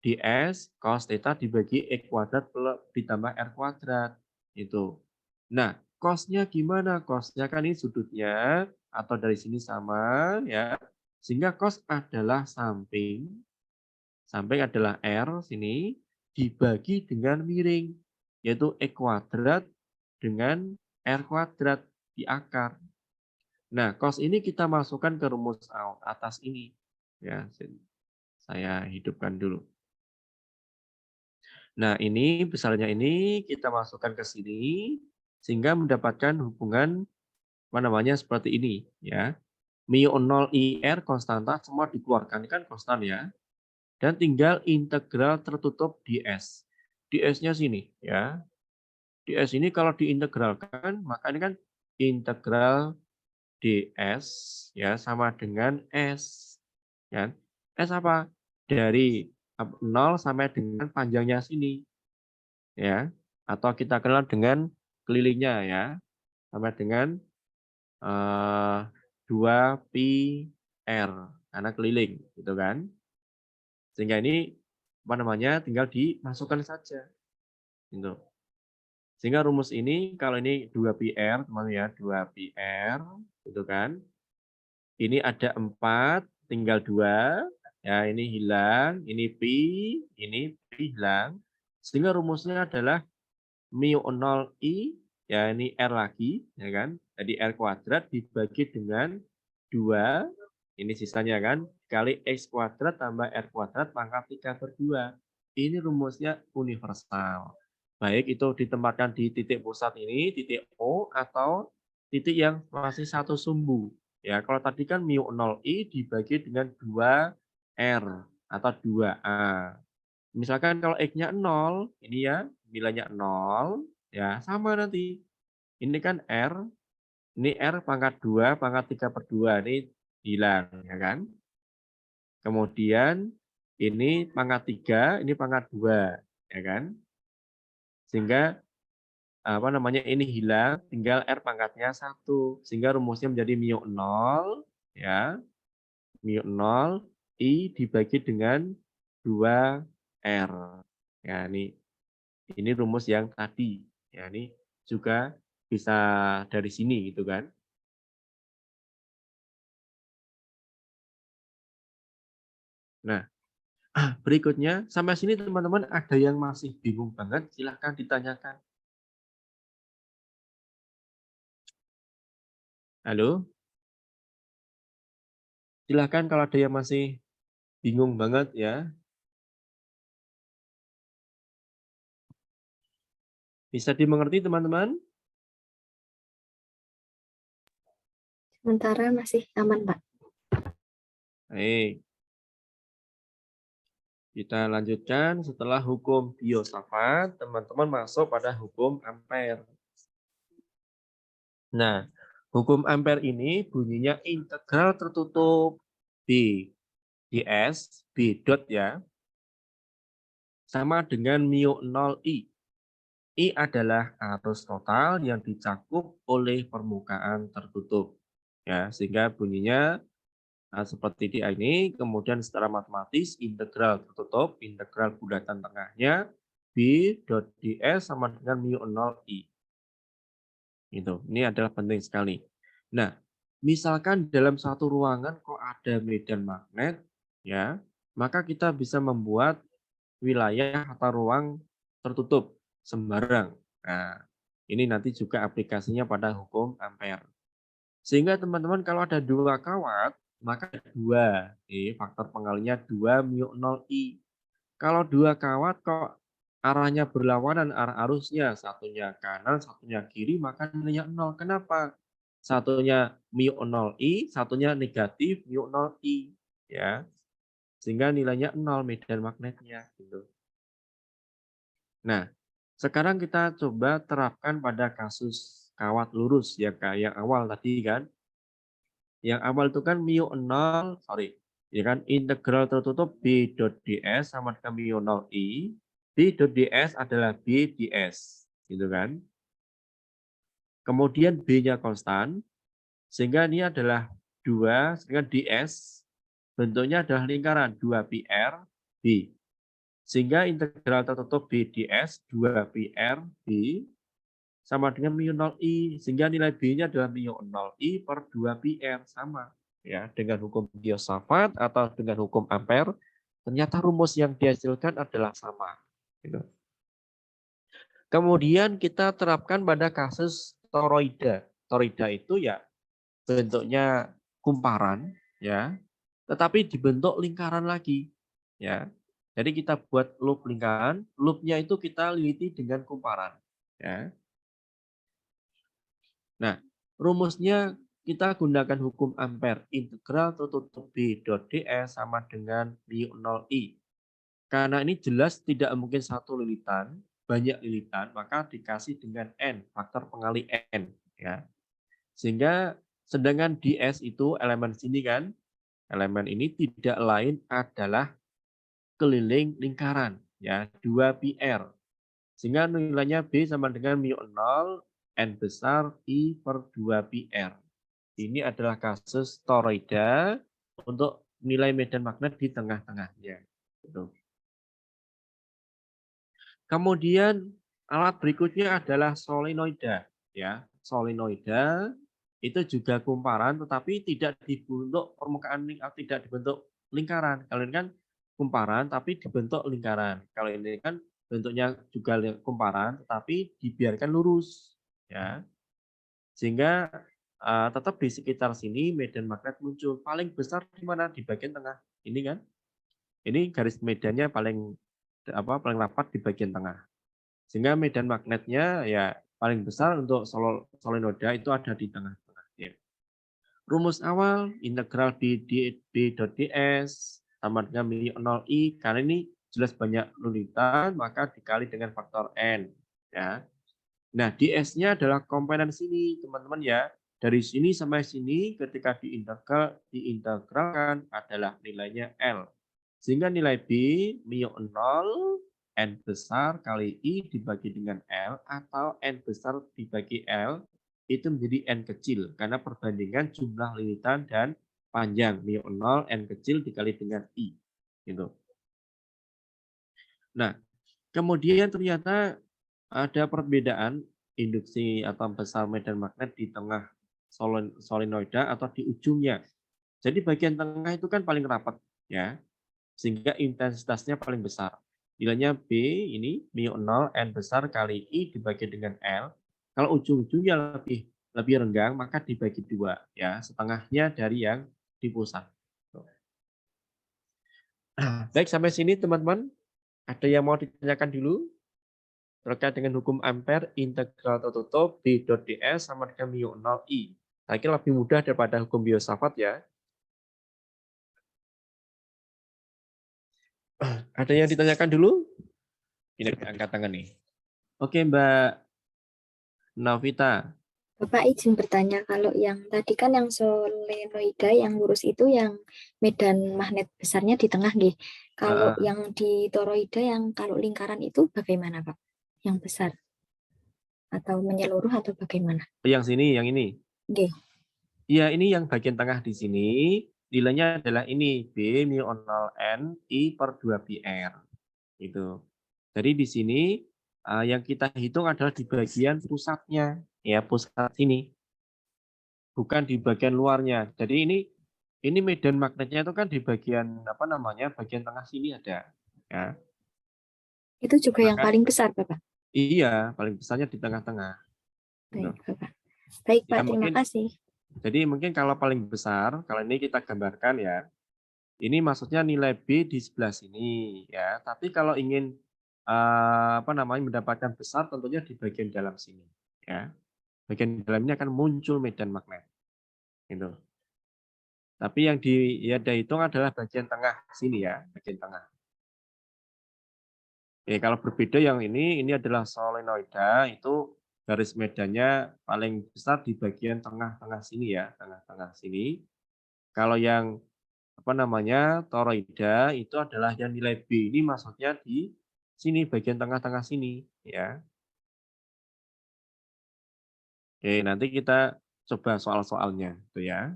ds cos theta dibagi x kuadrat ditambah r kuadrat itu. Nah, cosnya gimana? Cosnya kan ini sudutnya atau dari sini sama ya. Sehingga cos adalah samping adalah r sini dibagi dengan miring yaitu x kuadrat dengan r kuadrat di akar. Nah, cos ini kita masukkan ke rumus atas ini. Ya, saya hidupkan dulu. Nah, ini besarnya ini kita masukkan ke sini sehingga mendapatkan hubungan seperti ini ya. Mu 0 IR konstanta semua dikeluarkan ini kan konstan ya. Dan tinggal integral tertutup ds. ds-nya sini ya. ds ini kalau diintegralkan maka ini kan integral ds ya sama dengan s ya. S apa? Dari 0 sampai dengan panjangnya sini ya. Atau kita kenal dengan kelilingnya ya. Sampai dengan 2 pi r karena keliling gitu kan. Sehingga ini tinggal dimasukkan saja gitu. Sehingga rumus ini kalau ini 2 pi r teman-teman ya, 2 pi r gitu kan. Ini ada 4, tinggal 2. Ya, ini hilang, ini pi hilang. Sehingga rumusnya adalah mu 0 I, ya ini R lagi, ya kan. Jadi R kuadrat dibagi dengan 2, ini sisanya kan, kali X kuadrat tambah R kuadrat pangkat 3/2. Ini rumusnya universal. Baik itu ditempatkan di titik pusat ini, titik O, atau titik yang masih satu sumbu. Ya, kalau tadi kan mu 0 I dibagi dengan 2R atau 2A. Misalkan kalau X-nya 0, ini ya nilainya 0, ya sama nanti. Ini kan R, Ini R pangkat 2, pangkat 3/2. Ini hilang, ya kan? Kemudian ini pangkat 3, ini pangkat 2, ya kan? Sehingga apa namanya ini hilang, tinggal R pangkatnya 1. Sehingga rumusnya menjadi mu 0, ya. Mu 0 I dibagi dengan 2R. Ya, ini rumus yang tadi. Ya, ini juga bisa dari sini gitu kan. Nah, berikutnya sampai sini teman-teman ada yang masih bingung banget, silahkan ditanyakan. Halo? Silahkan kalau ada yang masih bingung banget ya. Bisa dimengerti teman-teman? Sementara masih aman, Pak. Baik. Kita lanjutkan setelah hukum filsafat, teman-teman masuk pada hukum Ampere. Nah, hukum Ampere ini bunyinya integral tertutup B ds B dot ya, sama dengan mu 0 I. I adalah arus total yang dicakup oleh permukaan tertutup. Ya, sehingga bunyinya seperti di ini, kemudian secara matematis integral tertutup, integral bulatan tengahnya B dot ds sama dengan mu 0 I. Itu. Ini adalah penting sekali. Nah, misalkan dalam satu ruangan kok ada medan magnet, ya, maka kita bisa membuat wilayah atau ruang tertutup sembarang. Nah, ini nanti juga aplikasinya pada hukum Ampere. Sehingga teman-teman kalau ada dua kawat, maka dua, faktor pengalinya 2 mu 0 I. Kalau dua kawat kok arahnya berlawanan arah arusnya, satunya kanan, satunya kiri, maka nilainya 0. Kenapa? Satunya mu 0 I, satunya negatif mu 0 I, ya. Sehingga nilainya 0 medan magnetnya gitu. Nah, sekarang kita coba terapkan pada kasus kawat lurus ya kayak yang awal tadi kan. Yang awal itu kan mu 0, ya kan integral tertutup B dot ds sama dengan mu 0 I. B dot ds adalah B ds, gitu kan. Kemudian B-nya konstan, sehingga ini adalah 2, sehingga ds bentuknya adalah lingkaran 2πr B. Sehingga integral tertutup B ds 2πr B sama dengan mu 0 I, sehingga nilai B-nya adalah mu 0 I per 2πr sama. Ya, dengan hukum filsafat atau dengan hukum Ampere, ternyata rumus yang dihasilkan adalah sama. Gitu. Kemudian kita terapkan pada kasus toroida. Toroida itu ya bentuknya kumparan, ya, tetapi dibentuk lingkaran lagi, ya. Jadi kita buat loop lingkaran, loopnya itu kita liliti dengan kumparan, ya. Nah, rumusnya kita gunakan hukum Ampere, integral tertutup B dot ds sama dengan mu 0 I. Karena ini jelas tidak mungkin satu lilitan, banyak lilitan, maka dikasih dengan N, faktor pengali N. Ya. Sehingga sedangkan ds itu elemen sini kan, elemen ini tidak lain adalah keliling lingkaran, ya 2πr. Sehingga nilainya B sama dengan mu 0, N besar I per 2πr. Ini adalah kasus toroida untuk nilai medan magnet di tengah-tengahnya. Gitu. Kemudian alat berikutnya adalah solenoida. Ya, solenoida itu juga kumparan, tetapi tidak dibentuk permukaan tidak dibentuk lingkaran. Kalau ini kan kumparan, tapi dibentuk lingkaran. Kalau ini kan bentuknya juga kumparan, tetapi dibiarkan lurus. Ya, sehingga tetap di sekitar sini medan magnet muncul. Paling besar di mana? Di bagian tengah. Ini kan? Ini garis medannya paling rapat di bagian tengah. Sehingga medan magnetnya ya paling besar untuk solenoida itu ada di tengah-tengah. Ya. Rumus awal integral B dot ds sama dengan mu 0 I. Karena ini jelas banyak lilitan, maka dikali dengan faktor N. Ya. Nah, ds-nya adalah komponen sini, teman-teman ya. Dari sini sampai sini ketika diintegralkan adalah nilainya L. Sehingga nilai B μ0 N besar kali I dibagi dengan L atau N besar dibagi L itu menjadi N kecil karena perbandingan jumlah linitan dan panjang μ0 N kecil dikali dengan I. Gitu. Nah, kemudian ternyata ada perbedaan induksi atau besar medan magnet di tengah solenoida atau di ujungnya. Jadi bagian tengah itu kan paling rapat ya, sehingga intensitasnya paling besar. Nilainya B ini μ0 N besar kali I dibagi dengan L. Kalau ujung-ujungnya lebih renggang maka dibagi 2 ya, setengahnya dari yang di pusat. Baik, sampai sini teman-teman. Ada yang mau ditanyakan dulu? Terkait dengan hukum Ampere, integral tertutup B dot ds sama dengan μ0 I. Saya kira lebih mudah daripada hukum Biot-Savart ya. Ada yang ditanyakan dulu? Ini angkat tangan nih. Oke, Mbak Novita. Bapak izin bertanya, kalau yang tadi kan yang solenoida yang lurus itu yang medan magnet besarnya di tengah, nggih. Kalau yang di toroida yang kalau lingkaran itu bagaimana, Pak? Yang besar atau menyeluruh atau bagaimana? Yang sini, yang ini. Nggih. Iya, ini yang bagian tengah di sini. Nilainya adalah ini B μ0 N I per 2 PR. Itu. Jadi di sini yang kita hitung adalah di bagian pusatnya, ya pusat sini, bukan di bagian luarnya. Jadi ini medan magnetnya itu kan di bagian apa namanya, bagian tengah sini ada, ya. Itu juga yang paling besar, Bapak. Iya, paling besarnya di tengah-tengah. Baik, Bapak. Baik, Pak. Ya, Terima mungkin, kasih. jadi mungkin kalau paling besar, kalau ini kita gambarkan ya, ini maksudnya nilai B di sebelah sini, ya. Tapi kalau ingin apa namanya mendapatkan besar, tentunya di bagian dalam sini, ya. Bagian dalamnya akan muncul medan magnet. Gitu. Tapi yang dihitung adalah bagian tengah sini ya, bagian tengah. Oke, kalau berbeda yang ini adalah solenoida, itu garis medannya paling besar di bagian tengah-tengah sini ya, tengah-tengah sini. Kalau yang apa namanya toroida itu adalah yang nilai B ini maksudnya di sini bagian tengah-tengah sini ya. Oke, nanti kita coba soal-soalnya tuh ya.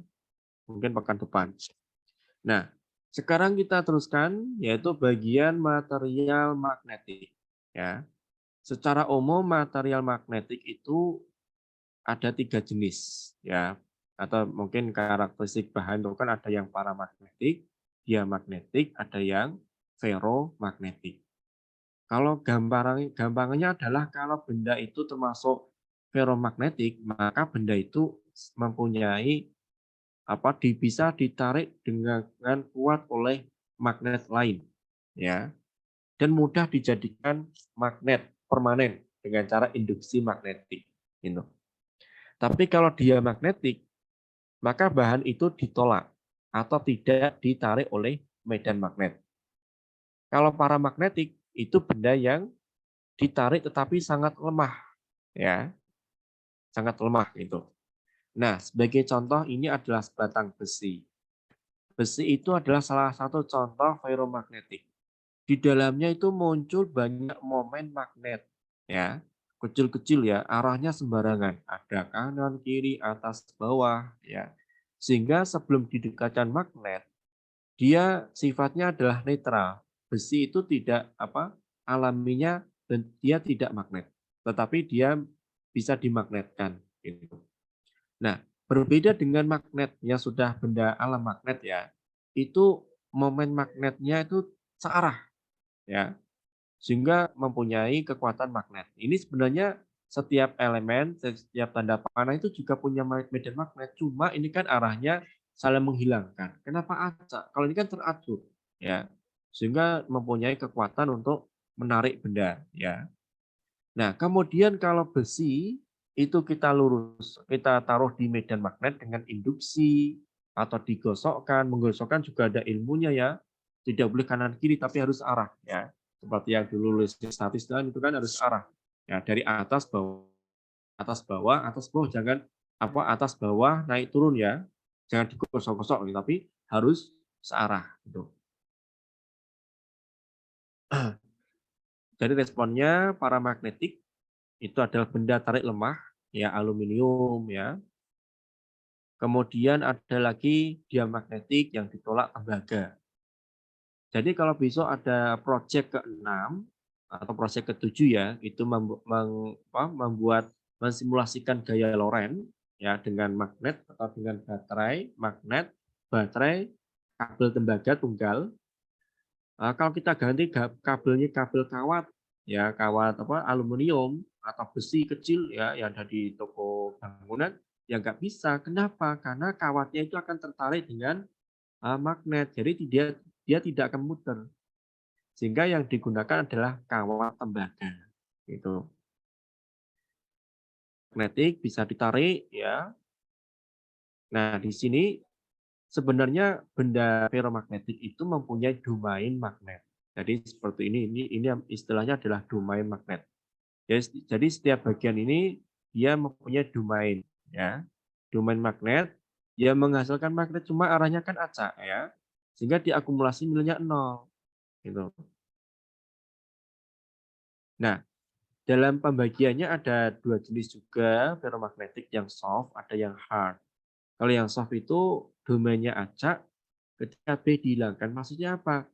Mungkin pekan depan. Nah, sekarang kita teruskan yaitu bagian material magnetik ya. Secara umum material magnetik itu ada 3 jenis ya. Atau mungkin karakteristik bahan itu kan ada yang paramagnetik, diamagnetik, ada yang ferromagnetik. Kalau gampangannya adalah kalau benda itu termasuk ferromagnetik, maka benda itu mempunyai bisa ditarik dengan kuat oleh magnet lain, ya, dan mudah dijadikan magnet permanen dengan cara induksi magnetik. Gitu. Tapi kalau dia magnetik, maka bahan itu ditolak atau tidak ditarik oleh medan magnet. Kalau paramagnetik itu benda yang ditarik tetapi sangat lemah, ya, sangat lemah gitu. Nah, sebagai contoh ini adalah sebatang besi. Besi itu adalah salah satu contoh ferromagnetik. Di dalamnya itu muncul banyak momen magnet, ya, kecil-kecil ya, arahnya sembarangan, ada kanan, kiri, atas, bawah, ya, sehingga sebelum didekatkan magnet, dia sifatnya adalah netral. Besi itu tidak alaminya dan dia tidak magnet, tetapi dia bisa dimagnetkan. Gitu. Nah, berbeda dengan magnet yang sudah benda alam magnet ya, itu momen magnetnya itu searah ya, sehingga mempunyai kekuatan magnet. Ini sebenarnya setiap elemen, setiap tanda panah itu juga punya medan magnet, cuma ini kan arahnya saling menghilangkan. Kenapa acak? Kalau ini kan teratur ya, sehingga mempunyai kekuatan untuk menarik benda ya. Nah, kemudian kalau besi itu kita lurus, kita taruh di medan magnet dengan induksi atau digosokkan, menggosokkan juga ada ilmunya ya. Tidak boleh kanan kiri tapi harus arah ya. Seperti yang dulu statis dan itu kan harus arah. Ya, dari atas bawah, atas bawah, jangan atas bawah naik turun ya. Jangan digosok-gosok gitu, tapi harus searah gitu. Jadi responnya paramagnetik itu adalah benda tarik lemah ya aluminium ya. Kemudian ada lagi diamagnetik yang ditolak tembaga. Jadi kalau besok ada proyek ke-6 atau proyek ke-7 ya, itu membuat mensimulasikan gaya Lorentz ya dengan magnet atau dengan baterai, magnet, baterai, kabel tembaga tunggal. Kalau kita ganti kabelnya kabel kawat ya, kawat aluminium atau besi kecil ya yang ada di toko bangunan ya nggak bisa. Kenapa? Karena kawatnya itu akan tertarik dengan magnet. Jadi dia tidak akan muter. Sehingga yang digunakan adalah kawat tembaga. Gitu. Magnetik bisa ditarik ya. Nah, di sini sebenarnya benda ferromagnetik itu mempunyai domain magnet. Jadi seperti ini istilahnya adalah domain magnet. Jadi setiap bagian ini dia mempunyai domain ya. Domain magnet yang menghasilkan magnet cuma arahnya kan acak ya. Sehingga diakumulasi nilainya 0 gitu. Nah, dalam pembagiannya ada 2 jenis juga ferromagnetik yang soft, ada yang hard. Kalau yang soft itu domainnya acak, ketika B dihilangkan maksudnya apa?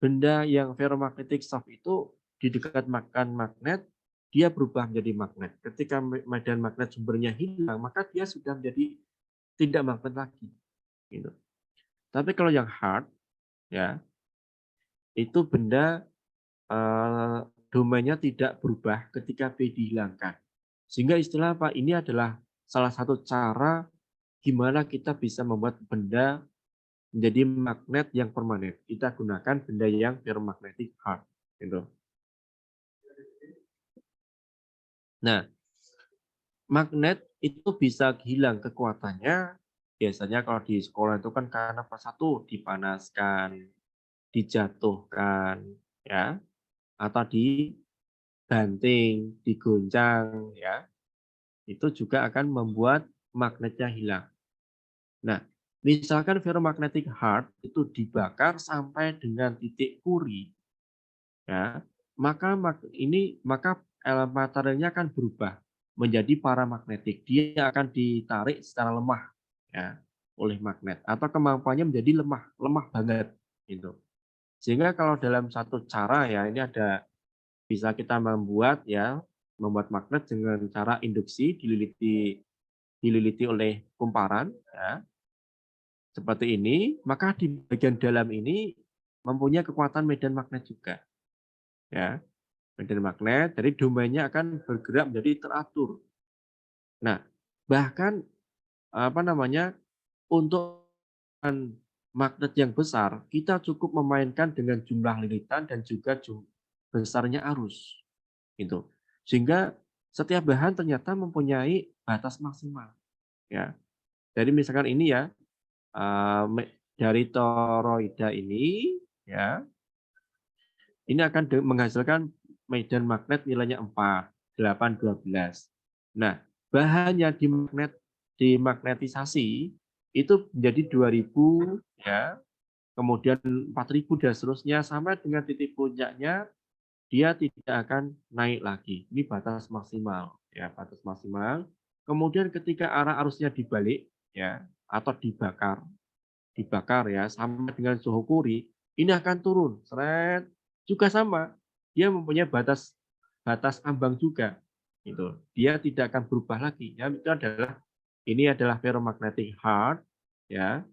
Benda yang ferromagnetik soft itu di dekat magnet, dia berubah menjadi magnet. Ketika medan magnet sumbernya hilang, maka dia sudah menjadi tidak magnet lagi. Gitu. Tapi kalau yang hard, ya itu benda domainnya tidak berubah ketika B dihilangkan. Sehingga istilah apa? Ini adalah salah satu cara gimana kita bisa membuat benda menjadi magnet yang permanen. Kita gunakan benda yang ferromagnetic hard. Gitu. Nah, magnet itu bisa hilang kekuatannya. Biasanya kalau di sekolah itu kan karena satu dipanaskan, dijatuhkan, ya, atau dibanting, digoncang, ya. Itu juga akan membuat magnetnya hilang. Nah, misalkan ferromagnetic hard itu dibakar sampai dengan titik puri, ya, maka materialnya akan berubah menjadi paramagnetik. Dia akan ditarik secara lemah ya oleh magnet atau kemampuannya menjadi lemah banget gitu. Sehingga kalau dalam satu cara ya ini bisa kita membuat magnet dengan cara induksi dililiti oleh kumparan ya. Seperti ini, maka di bagian dalam ini mempunyai kekuatan medan magnet juga. Ya, medan magnet, jadi domainnya akan bergerak menjadi teratur. Nah, bahkan untuk magnet yang besar, kita cukup memainkan dengan jumlah lilitan dan juga besarnya arus. Gitu. Sehingga setiap bahan ternyata mempunyai batas maksimal. Ya. Jadi misalkan ini ya, dari toroida ini, ya, ini akan menghasilkan medan magnet nilainya 4, 8, 12. Nah, bahannya dimagnetisasi itu menjadi 2000 ya, kemudian 4000 dan seterusnya sampai dengan titik puncaknya dia tidak akan naik lagi. Ini batas maksimal ya, batas maksimal. Kemudian ketika arah arusnya dibalik ya atau dibakar ya sampai dengan suhu Curie, ini akan turun. Seret juga sama. Dia mempunyai batas ambang juga. Gitu. Dia tidak akan berubah lagi. Ya, ini adalah ferromagnetic hard ya.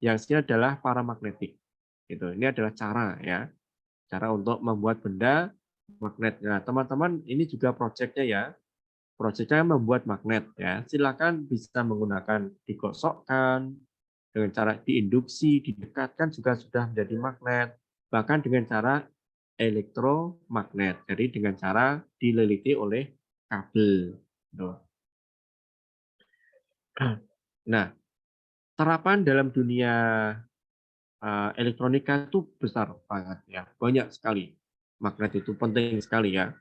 Yang ini adalah paramagnetik. Gitu. Ini adalah cara ya. Cara untuk membuat benda magnet. Nah, teman-teman ini juga proyeknya ya. Proyeknya membuat magnet ya. Silakan bisa menggunakan digosokkan, dengan cara diinduksi, didekatkan juga sudah menjadi magnet. Bahkan dengan cara elektromagnet. Jadi dengan cara dililiti oleh kabel. Nah, terapan dalam dunia elektronika itu besar banget ya. Banyak sekali. Magnet itu penting sekali ya.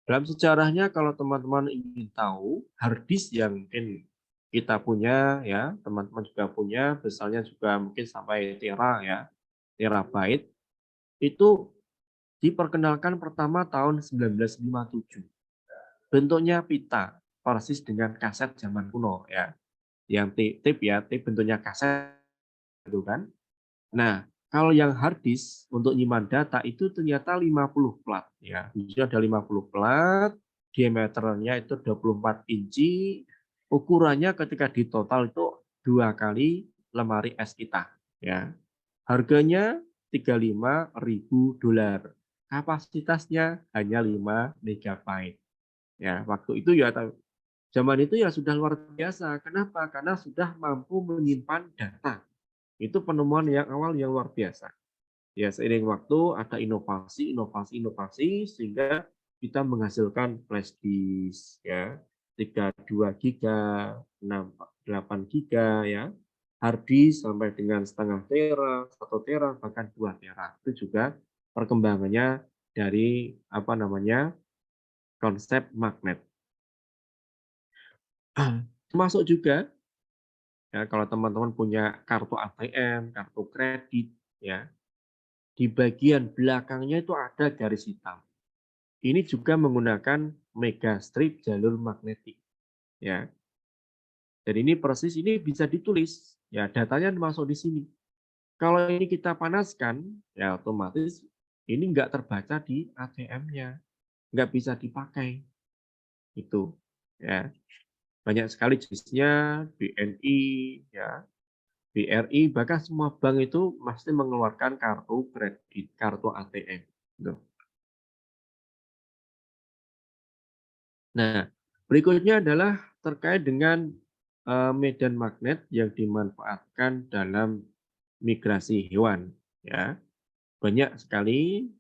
Dalam sejarahnya kalau teman-teman ingin tahu, hard disk yang mungkin kita punya ya, teman-teman juga punya, besarnya juga mungkin sampai tera ya, terabyte, itu diperkenalkan pertama tahun 1957. Bentuknya pita, persis dengan kaset zaman kuno ya. Yang tape ya, tape bentuknya kaset gitu kan. Nah, kalau yang hard disk untuk nyimpan data itu ternyata 50 plat ya. Di sini ada 50 plat, diameternya itu 24 inci, ukurannya ketika di total itu 2 kali lemari es kita ya. Harganya $35.000. Kapasitasnya hanya 5 megabyte. Ya, waktu itu ya zaman itu ya sudah luar biasa. Kenapa? Karena sudah mampu menyimpan data. Itu penemuan yang awal yang luar biasa. Ya, seiring waktu ada inovasi, inovasi, inovasi sehingga kita menghasilkan flash disk ya, 32 giga, 8 giga ya. Hard disk sampai dengan setengah tera, 1 tera, bahkan 2 tera. Itu juga perkembangannya dari apa namanya? Konsep magnet. Termasuk juga ya kalau teman-teman punya kartu ATM, kartu kredit ya, di bagian belakangnya itu ada garis hitam. Ini juga menggunakan megastrip jalur magnetik ya. Jadi ini persis ini bisa ditulis ya, datanya masuk di sini. Kalau ini kita panaskan ya otomatis ini nggak terbaca di ATM-nya, nggak bisa dipakai itu ya. Banyak sekali jenisnya, BNI ya, BRI, bahkan semua bank itu pasti mengeluarkan kartu kredit, kartu ATM. Gitu. Nah, berikutnya adalah terkait dengan medan magnet yang dimanfaatkan dalam migrasi hewan. Ya, banyak sekali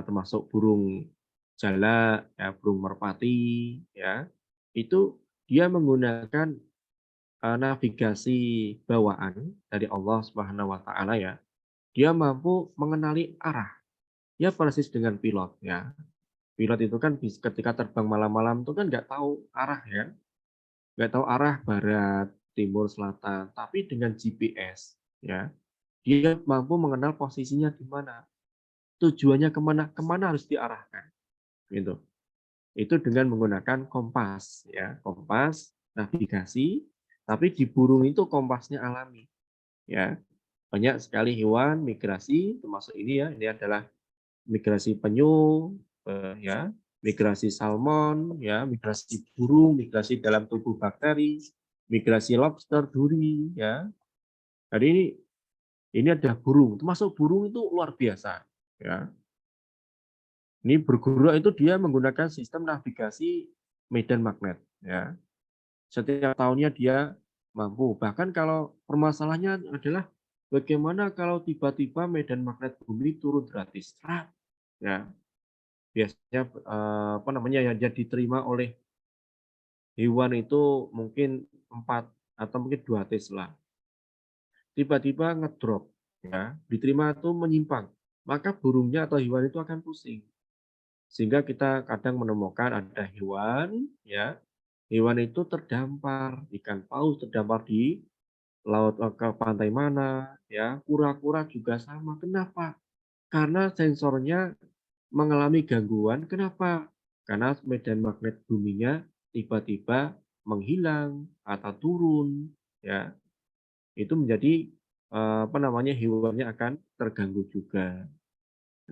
termasuk burung jalak, ya, burung merpati, ya, itu dia menggunakan navigasi bawaan dari Allah Subhanahu Wa Taala ya. Dia mampu mengenali arah. Ya persis dengan pilot ya. Pilot itu kan ketika terbang malam-malam itu kan nggak tahu arah ya, nggak tahu arah barat, timur, selatan. Tapi dengan GPS ya, dia mampu mengenal posisinya di mana, tujuannya kemana, kemana harus diarahkan, gitu. Itu dengan menggunakan kompas ya, kompas navigasi. Tapi di burung itu kompasnya alami ya. Banyak sekali hewan migrasi, termasuk ini ya, ini adalah migrasi penyu, ya, migrasi salmon, ya, migrasi burung, migrasi dalam tubuh bakteri, migrasi lobster, duri, ya. Jadi ini adalah burung, termasuk burung itu luar biasa, ya. Ini bergerak itu dia menggunakan sistem navigasi medan magnet, ya. Setiap tahunnya dia mampu. Bahkan kalau permasalahannya adalah bagaimana kalau tiba-tiba medan magnet bumi turun gratis, ya. Biasanya apa namanya ya diterima oleh hewan itu mungkin 4 atau mungkin 2 Tesla. Tiba-tiba ngedrop ya, diterima itu menyimpang, maka burungnya atau hewan itu akan pusing. Sehingga kita kadang menemukan ada hewan ya, hewan itu terdampar, ikan paus terdampar di laut ke pantai mana ya, kura-kura juga sama. Kenapa? Karena sensornya mengalami gangguan. Kenapa? Karena medan magnet buminya tiba-tiba menghilang atau turun, ya. Itu menjadi apa namanya hewannya akan terganggu juga.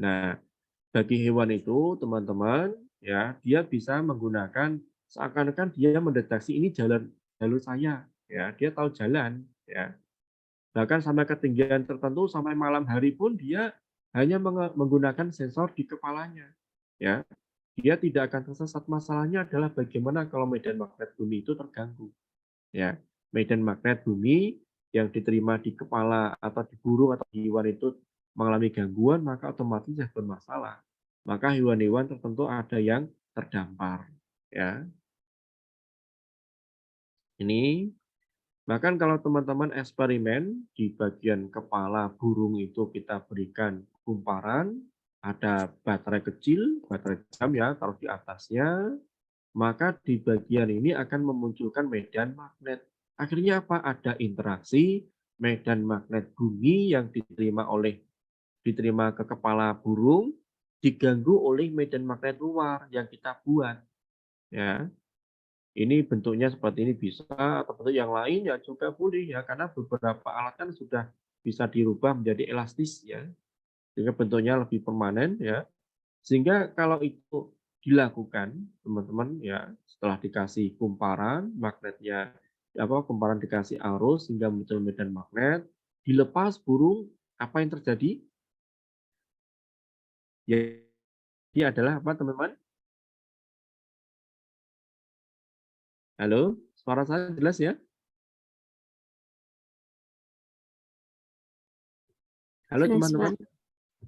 Nah, bagi hewan itu teman-teman ya dia bisa menggunakan seakan-akan dia mendeteksi ini jalan jalur saya, ya dia tahu jalan, ya. Bahkan sampai ketinggian tertentu sampai malam hari pun dia hanya menggunakan sensor di kepalanya, ya. Dia tidak akan tersesat. Masalahnya adalah bagaimana kalau medan magnet bumi itu terganggu, ya. Medan magnet bumi yang diterima di kepala atau di burung atau di hewan itu mengalami gangguan, maka otomatis ya bermasalah. Maka hewan-hewan tertentu ada yang terdampar, ya. Ini bahkan kalau teman-teman eksperimen di bagian kepala burung itu kita berikan kumparan, ada baterai kecil, baterai jam ya, taruh di atasnya, maka di bagian ini akan memunculkan medan magnet. Akhirnya apa? Ada interaksi medan magnet bumi yang diterima ke kepala burung, diganggu oleh medan magnet luar yang kita buat. Ya, ini bentuknya seperti ini bisa, atau bentuk yang lain ya juga boleh ya, karena beberapa alat kan sudah bisa dirubah menjadi elastis ya, sehingga bentuknya lebih permanen ya. Sehingga kalau itu dilakukan, teman-teman ya, setelah dikasih kumparan, magnetnya kumparan dikasih arus sehingga muncul medan magnet, dilepas burung, apa yang terjadi? Jadi adalah apa, teman-teman? Halo, suara saya jelas ya? Halo Jelas, teman-teman.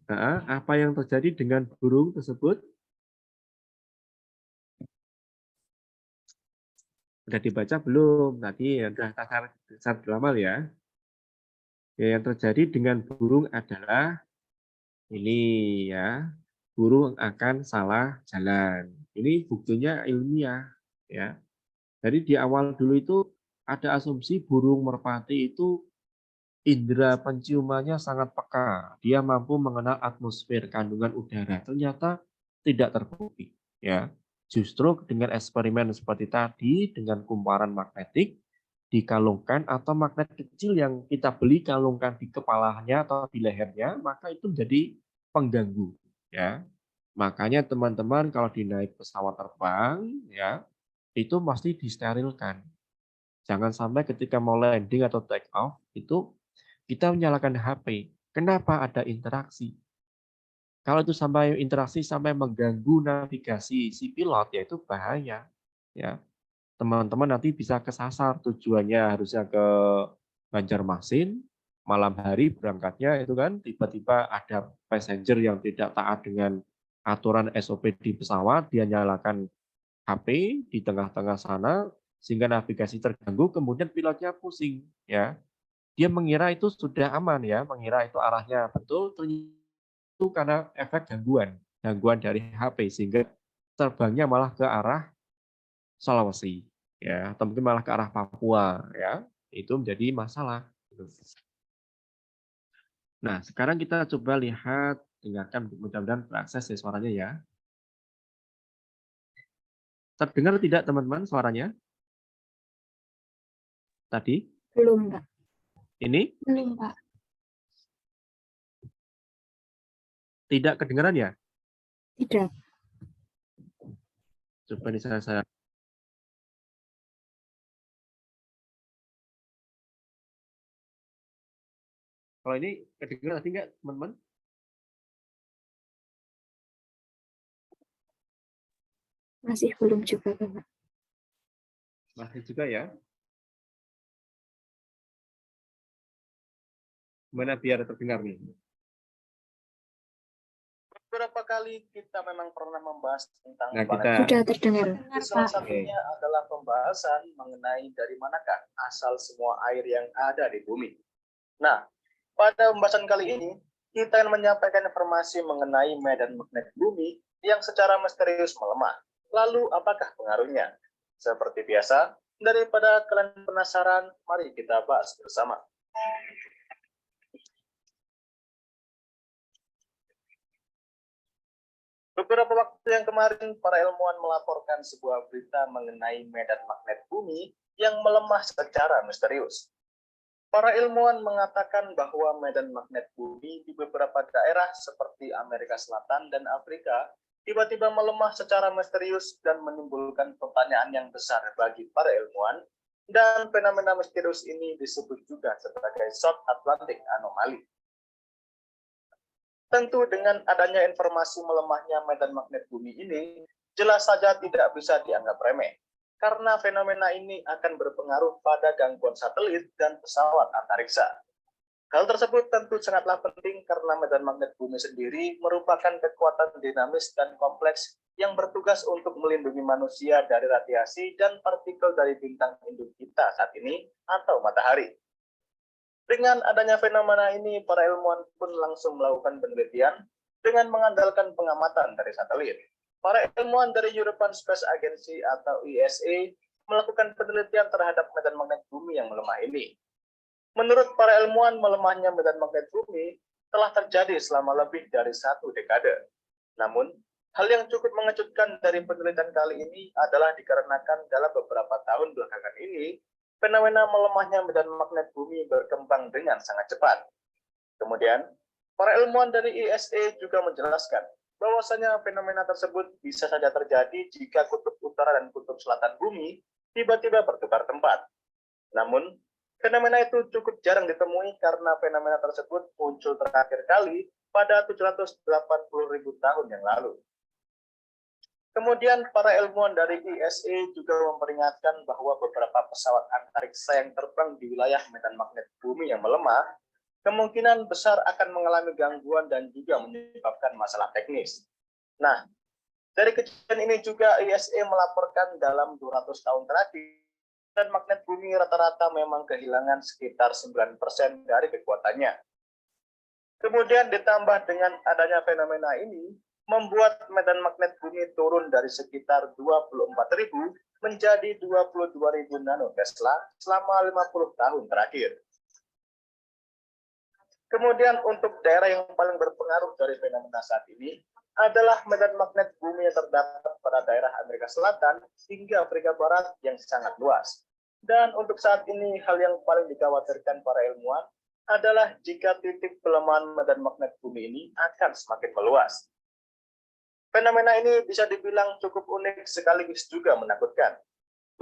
Pak. Apa yang terjadi dengan burung tersebut? Sudah dibaca belum? Tadi ya sudah tasar gramal ya. Yang terjadi dengan burung adalah ini ya, burung akan salah jalan. Ini buktinya ilmiah ya. Jadi di awal dulu itu ada asumsi burung merpati itu indera penciumannya sangat peka. Dia mampu mengenal atmosfer kandungan udara. Ternyata tidak terbukti ya. Justru dengan eksperimen seperti tadi dengan kumparan magnetik dikalungkan atau magnet kecil yang kita beli kalungkan di kepalanya atau di lehernya, maka itu menjadi pengganggu ya. Makanya teman-teman kalau dinaik pesawat terbang ya, itu pasti disterilkan. Jangan sampai ketika mau landing atau take off itu kita menyalakan HP. Kenapa ada interaksi? Kalau itu sampai interaksi sampai mengganggu navigasi si pilot ya itu bahaya ya. Teman-teman nanti bisa kesasar tujuannya harusnya ke Banjarmasin, malam hari berangkatnya itu kan tiba-tiba ada passenger yang tidak taat dengan aturan SOP di pesawat, dia nyalakan HP di tengah-tengah sana sehingga navigasi terganggu, kemudian pilotnya pusing ya. Dia mengira itu sudah aman ya, mengira itu arahnya betul, ternyata itu karena efek gangguan dari HP sehingga terbangnya malah ke arah Sulawesi ya, atau mungkin malah ke arah Papua ya. Itu menjadi masalah. Nah, sekarang kita coba lihat, dengarkan mudah-mudahan terakses ya suaranya ya. Terdengar tidak teman-teman suaranya? Tadi? Belum, Pak. Ini? Belum, Pak. Tidak kedengaran ya? Tidak. Coba ini saya kalau ini kedengaran tadi enggak, teman-teman? Masih belum juga, Pak. Masih juga ya. Gimana biar terdengar nih? Beberapa kali kita memang pernah membahas tentang Nah, planet. Sudah terdengar, Salah Pak. satunya adalah pembahasan mengenai dari manakah asal semua air yang ada di bumi. Nah, pada pembahasan kali ini, kita akan menyampaikan informasi mengenai medan magnet bumi yang secara misterius melemah. Lalu, apakah pengaruhnya? Seperti biasa, daripada kalian penasaran, mari kita bahas bersama. Beberapa waktu yang kemarin, para ilmuwan melaporkan sebuah berita mengenai medan magnet bumi yang melemah secara misterius. Para ilmuwan mengatakan bahwa medan magnet bumi di beberapa daerah seperti Amerika Selatan dan Afrika tiba-tiba melemah secara misterius dan menimbulkan pertanyaan yang besar bagi para ilmuwan, dan fenomena misterius ini disebut juga sebagai South Atlantic Anomaly. Tentu dengan adanya informasi melemahnya medan magnet bumi ini, jelas saja tidak bisa dianggap remeh, karena fenomena ini akan berpengaruh pada gangguan satelit dan pesawat antariksa. Hal tersebut tentu sangatlah penting karena medan magnet bumi sendiri merupakan kekuatan dinamis dan kompleks yang bertugas untuk melindungi manusia dari radiasi dan partikel dari bintang induk kita saat ini atau matahari. Dengan adanya fenomena ini, para ilmuwan pun langsung melakukan penelitian dengan mengandalkan pengamatan dari satelit. para ilmuwan dari European Space Agency atau ESA melakukan penelitian terhadap medan magnet bumi yang melemah ini. Menurut para ilmuwan, melemahnya medan magnet bumi telah terjadi selama lebih dari 1 dekade. Namun, hal yang cukup mengejutkan dari penelitian kali ini adalah dikarenakan dalam beberapa tahun belakangan ini, fenomena melemahnya medan magnet bumi berkembang dengan sangat cepat. Kemudian, para ilmuwan dari ESA juga menjelaskan bahwasanya fenomena tersebut bisa saja terjadi jika kutub utara dan kutub selatan bumi tiba-tiba bertukar tempat. Namun, fenomena itu cukup jarang ditemui karena fenomena tersebut muncul terakhir kali pada 780.000 tahun yang lalu. Kemudian para ilmuwan dari ESA juga memperingatkan bahwa beberapa pesawat antariksa yang terbang di wilayah medan magnet bumi yang melemah kemungkinan besar akan mengalami gangguan dan juga menyebabkan masalah teknis. Nah, dari kejadian ini juga ESA melaporkan dalam 200 tahun terakhir dan magnet bumi rata-rata memang kehilangan sekitar 9% dari kekuatannya. Kemudian ditambah dengan adanya fenomena ini, membuat medan magnet bumi turun dari sekitar 24.000 menjadi 22.000 nanotesla selama 50 tahun terakhir. Kemudian untuk daerah yang paling berpengaruh dari fenomena saat ini adalah medan magnet bumi yang terdapat pada daerah Amerika Selatan hingga Afrika Barat yang sangat luas. Dan untuk saat ini hal yang paling dikhawatirkan para ilmuwan adalah jika titik pelemahan medan magnet bumi ini akan semakin meluas. Fenomena ini bisa dibilang cukup unik sekaligus juga menakutkan.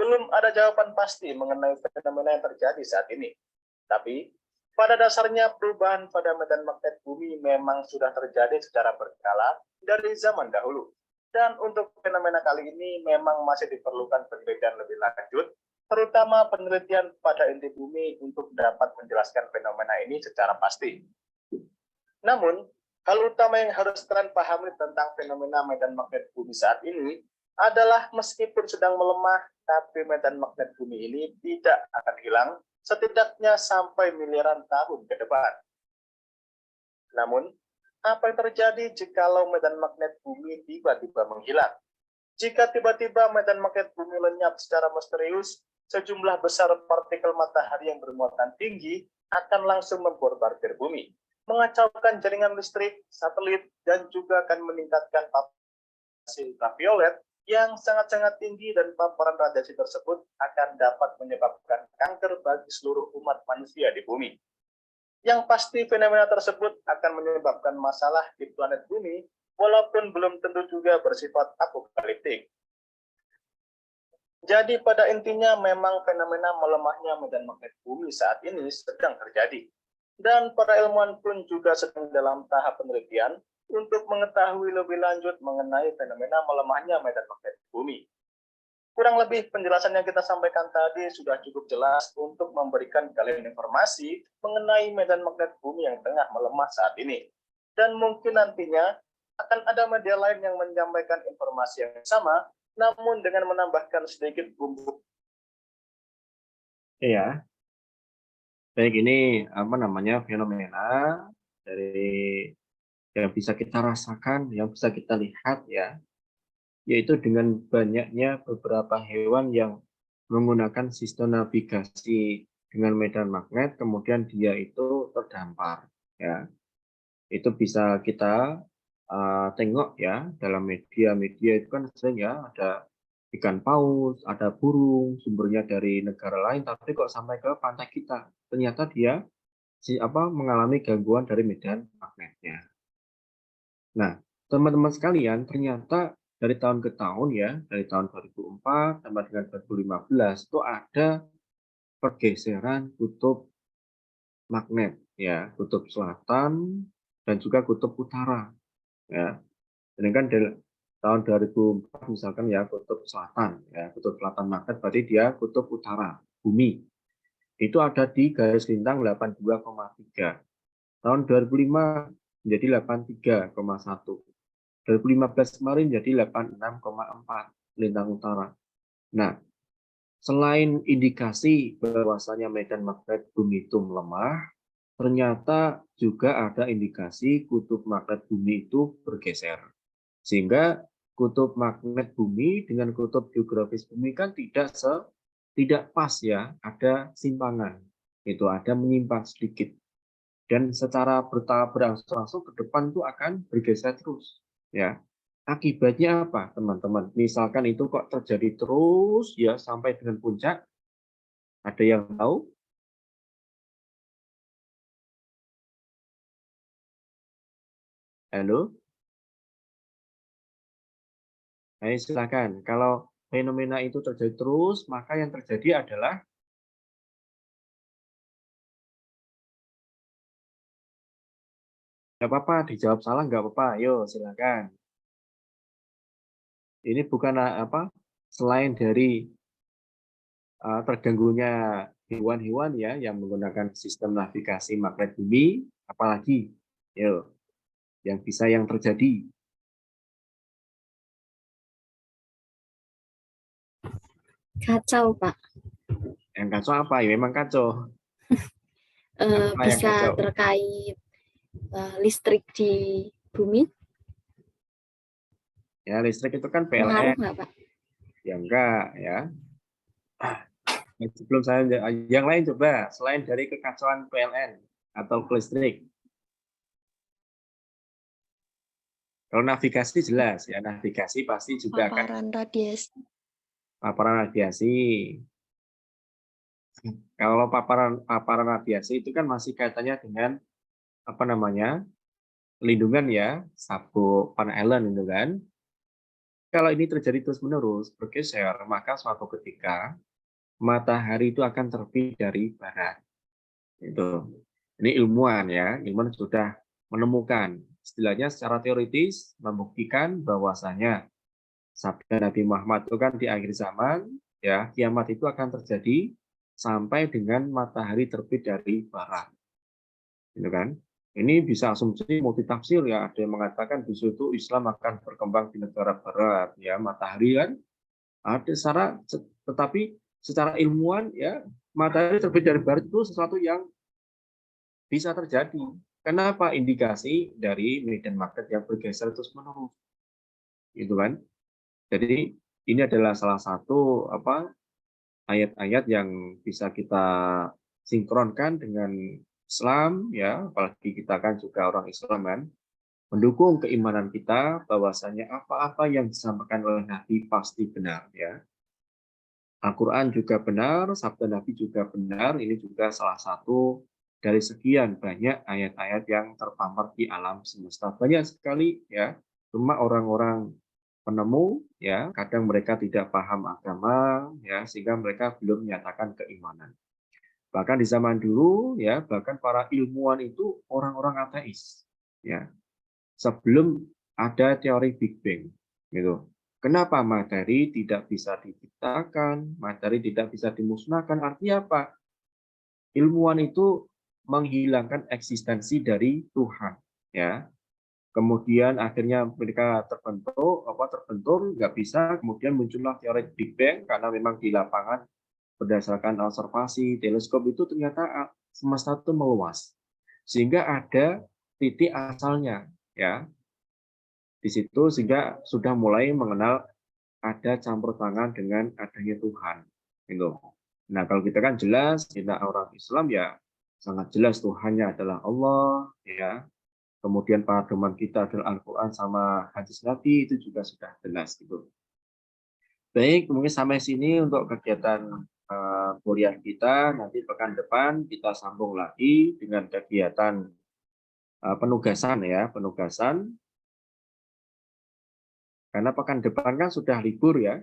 Belum ada jawaban pasti mengenai fenomena yang terjadi saat ini. Tapi pada dasarnya perubahan pada medan magnet bumi memang sudah terjadi secara berkala dari zaman dahulu. Dan untuk fenomena kali ini memang masih diperlukan penelitian lebih lanjut, terutama penelitian pada inti bumi untuk dapat menjelaskan fenomena ini secara pasti. Namun, hal utama yang harus kalian pahami tentang fenomena medan magnet bumi saat ini adalah meskipun sedang melemah, tapi medan magnet bumi ini tidak akan hilang setidaknya sampai miliaran tahun ke depan. Namun, apa yang terjadi jikalau medan magnet bumi tiba-tiba menghilang? Jika tiba-tiba medan magnet bumi lenyap secara misterius, sejumlah besar partikel matahari yang bermuatan tinggi akan langsung membombardir bumi, mengacaukan jaringan listrik, satelit, dan juga akan meningkatkan radiasi ultraviolet yang sangat-sangat tinggi, dan paparan radiasi tersebut akan dapat menyebabkan kanker bagi seluruh umat manusia di bumi. Yang pasti fenomena tersebut akan menyebabkan masalah di planet bumi, walaupun belum tentu juga bersifat apokaliptik. Jadi pada intinya memang fenomena melemahnya medan magnet bumi saat ini sedang terjadi. Dan para ilmuwan pun juga sedang dalam tahap penelitian untuk mengetahui lebih lanjut mengenai fenomena melemahnya medan magnet bumi. Kurang lebih penjelasan yang kita sampaikan tadi sudah cukup jelas untuk memberikan kalian informasi mengenai medan magnet bumi yang tengah melemah saat ini. Dan mungkin nantinya akan ada media lain yang menyampaikan informasi yang sama, namun dengan menambahkan sedikit bumbu. Iya. Baik, ini fenomena dari yang bisa kita rasakan, yang bisa kita lihat ya, yaitu dengan banyaknya beberapa hewan yang menggunakan sistem navigasi dengan medan magnet, kemudian dia itu terdampar ya. Itu bisa kita tengok ya dalam media itu kan sering ya, ada ikan paus, ada burung, sumbernya dari negara lain, tapi kok sampai ke pantai kita, ternyata dia mengalami gangguan dari medan magnetnya. Nah, teman-teman sekalian, ternyata dari tahun ke tahun ya, dari tahun 2004 sampai dengan 2015 itu ada pergeseran kutub magnet ya, kutub selatan dan juga kutub utara ya. Ini kan dari tahun 2004 misalkan ya kutub selatan ya, kutub selatan magnet berarti dia kutub utara bumi. Itu ada di garis lintang 82,3. Tahun 2005 menjadi 83,1. 2015 kemarin jadi 86,4 lintang utara. Nah, selain indikasi bahwasanya medan magnet bumi itu melemah, ternyata juga ada indikasi kutub magnet bumi itu bergeser. Sehingga kutub magnet bumi dengan kutub geografis bumi kan tidak pas ya, ada simpangan. Itu ada menyimpang sedikit. Dan secara bertahap berangsur-angsur ke depan itu akan bergeser terus, ya. Akibatnya apa, teman-teman? Misalkan itu kok terjadi terus ya sampai dengan puncak. Ada yang tahu? Halo? Ayo silakan. Kalau fenomena itu terjadi terus, maka yang terjadi adalah nggak apa-apa, dijawab salah nggak apa-apa. Ayo silakan. Ini bukan apa selain dari terganggunya hewan-hewan ya yang menggunakan sistem navigasi magnet bumi, apalagi yo yang bisa yang terjadi. Kacau, Pak. Yang kacau apa? Ya memang kacau. Apa yang Bisa kacau? terkait listrik di bumi, Ya listrik itu kan pengaruh PLN. nggak, Pak? Ya enggak ya. Sebelum saya yang lain coba selain dari kekacauan PLN atau listrik. Kalau navigasi jelas ya, navigasi pasti juga akan Paparan radiasi. paparan radiasi. Kalau paparan radiasi itu kan masih kaitannya dengan apa namanya? Lindungan ya, sabuk panelen itu kan. Kalau ini terjadi terus-menerus bergeser, maka suatu ketika matahari itu akan terbit dari barat. Itu. Ini ilmuwan ya, ilmuwan sudah menemukan istilahnya secara teoritis membuktikan bahwasanya sabda Nabi Muhammad itu kan di akhir zaman ya, kiamat itu akan terjadi sampai dengan matahari terbit dari barat. Gitu kan? Ini bisa asumsi multitafsir ya, ada yang mengatakan di situ Islam akan berkembang di negara barat ya, matahari kan ada tetapi secara ilmuwan ya matahari terbit dari barat itu sesuatu yang bisa terjadi. Kenapa? Indikasi dari medan magnet yang bergeser terus menerus, gitu kan? Jadi ini adalah salah satu ayat-ayat yang bisa kita sinkronkan dengan Islam ya, apalagi kita kan juga orang Islam kan, mendukung keimanan kita bahwasanya apa-apa yang disampaikan oleh Nabi pasti benar ya. Al-Quran juga benar, sabda Nabi juga benar, ini juga salah satu dari sekian banyak ayat-ayat yang terpampang di alam semesta. Banyak sekali ya, cuma orang-orang penemu ya, kadang mereka tidak paham agama ya, sehingga mereka belum menyatakan keimanan. Bahkan di zaman dulu ya, bahkan para ilmuwan itu orang-orang ateis ya. Sebelum ada teori Big Bang gitu. Kenapa materi tidak bisa diciptakan, materi tidak bisa dimusnahkan? Artinya apa? Ilmuwan itu menghilangkan eksistensi dari Tuhan, ya. Kemudian akhirnya mereka terbentur, nggak bisa. Kemudian muncullah teori Big Bang karena memang di lapangan berdasarkan observasi teleskop itu ternyata semesta itu meluas, sehingga ada titik asalnya, ya. Di situ sehingga sudah mulai mengenal ada campur tangan dengan adanya Tuhan. Gitu. Nah, kalau kita kan jelas, kita orang Islam ya sangat jelas Tuhannya adalah Allah, ya. Kemudian pedoman kita adalah Al-Quran sama hadis Nabi itu juga sudah jelas gitu. Baik, mungkin sampai sini untuk kegiatan kuliah kita. Nanti pekan depan kita sambung lagi dengan kegiatan penugasan ya, penugasan. Karena pekan depan kan sudah libur ya.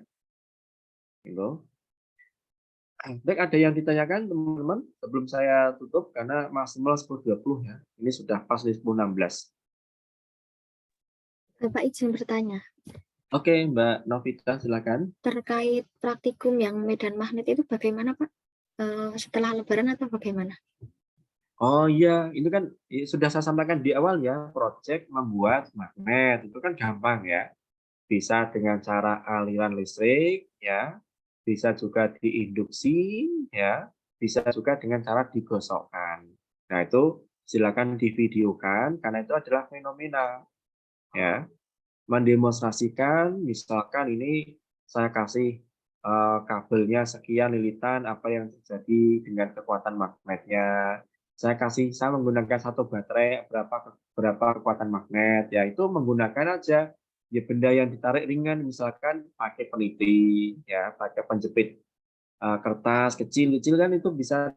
Gitu. Baik, ada yang ditanyakan teman-teman sebelum saya tutup karena maksimal 10.20 ya. Ini sudah pas 10.16. Bapak izin bertanya. Oke, Mbak Novita silakan. Terkait praktikum yang medan magnet itu bagaimana, Pak? Setelah Lebaran atau bagaimana? Oh iya, itu kan sudah saya sampaikan di awal ya, proyek membuat magnet itu kan gampang ya. Bisa dengan cara aliran listrik ya, bisa juga diinduksi ya, bisa juga dengan cara digosokkan. Nah, itu silakan divideokan karena itu adalah fenomena ya. mendemonstrasikan, misalkan ini saya kasih kabelnya sekian lilitan, apa yang terjadi dengan kekuatan magnetnya. Saya menggunakan satu baterai berapa kekuatan magnet, ya itu menggunakan aja ya benda yang ditarik ringan, misalkan pakai peniti, ya pakai penjepit kertas kecil kan itu bisa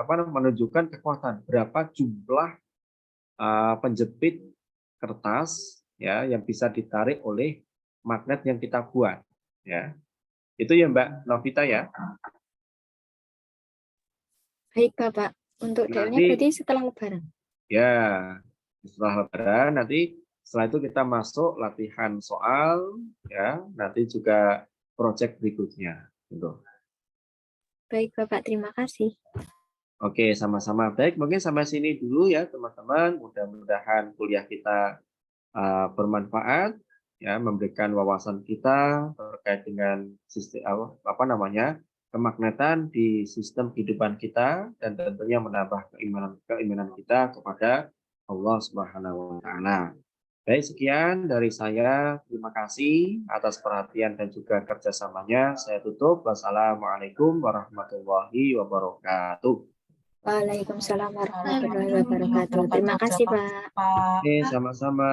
menunjukkan kekuatan berapa jumlah penjepit kertas ya yang bisa ditarik oleh magnet yang kita buat, ya. Itu ya Mbak Novita ya. Baik Bapak, untuk DL-nya berarti setelah Lebaran. Ya, setelah Lebaran nanti setelah itu kita masuk latihan soal, ya. Nanti juga proyek berikutnya, gitu. Baik Bapak, terima kasih. Oke, sama-sama. Baik, mungkin sampai sini dulu ya teman-teman. Mudah-mudahan kuliah kita bermanfaat, ya, memberikan wawasan kita terkait dengan sistem kemagnetan di sistem kehidupan kita, dan tentunya menambah keimanan kita kepada Allah Subhanahu wa Ta'ala. Baik, sekian dari saya. Terima kasih atas perhatian dan juga kerjasamanya. Saya tutup. Wassalamualaikum warahmatullahi wabarakatuh. Waalaikumsalam warahmatullahi wabarakatuh. Terima kasih Pak. Oke, sama-sama.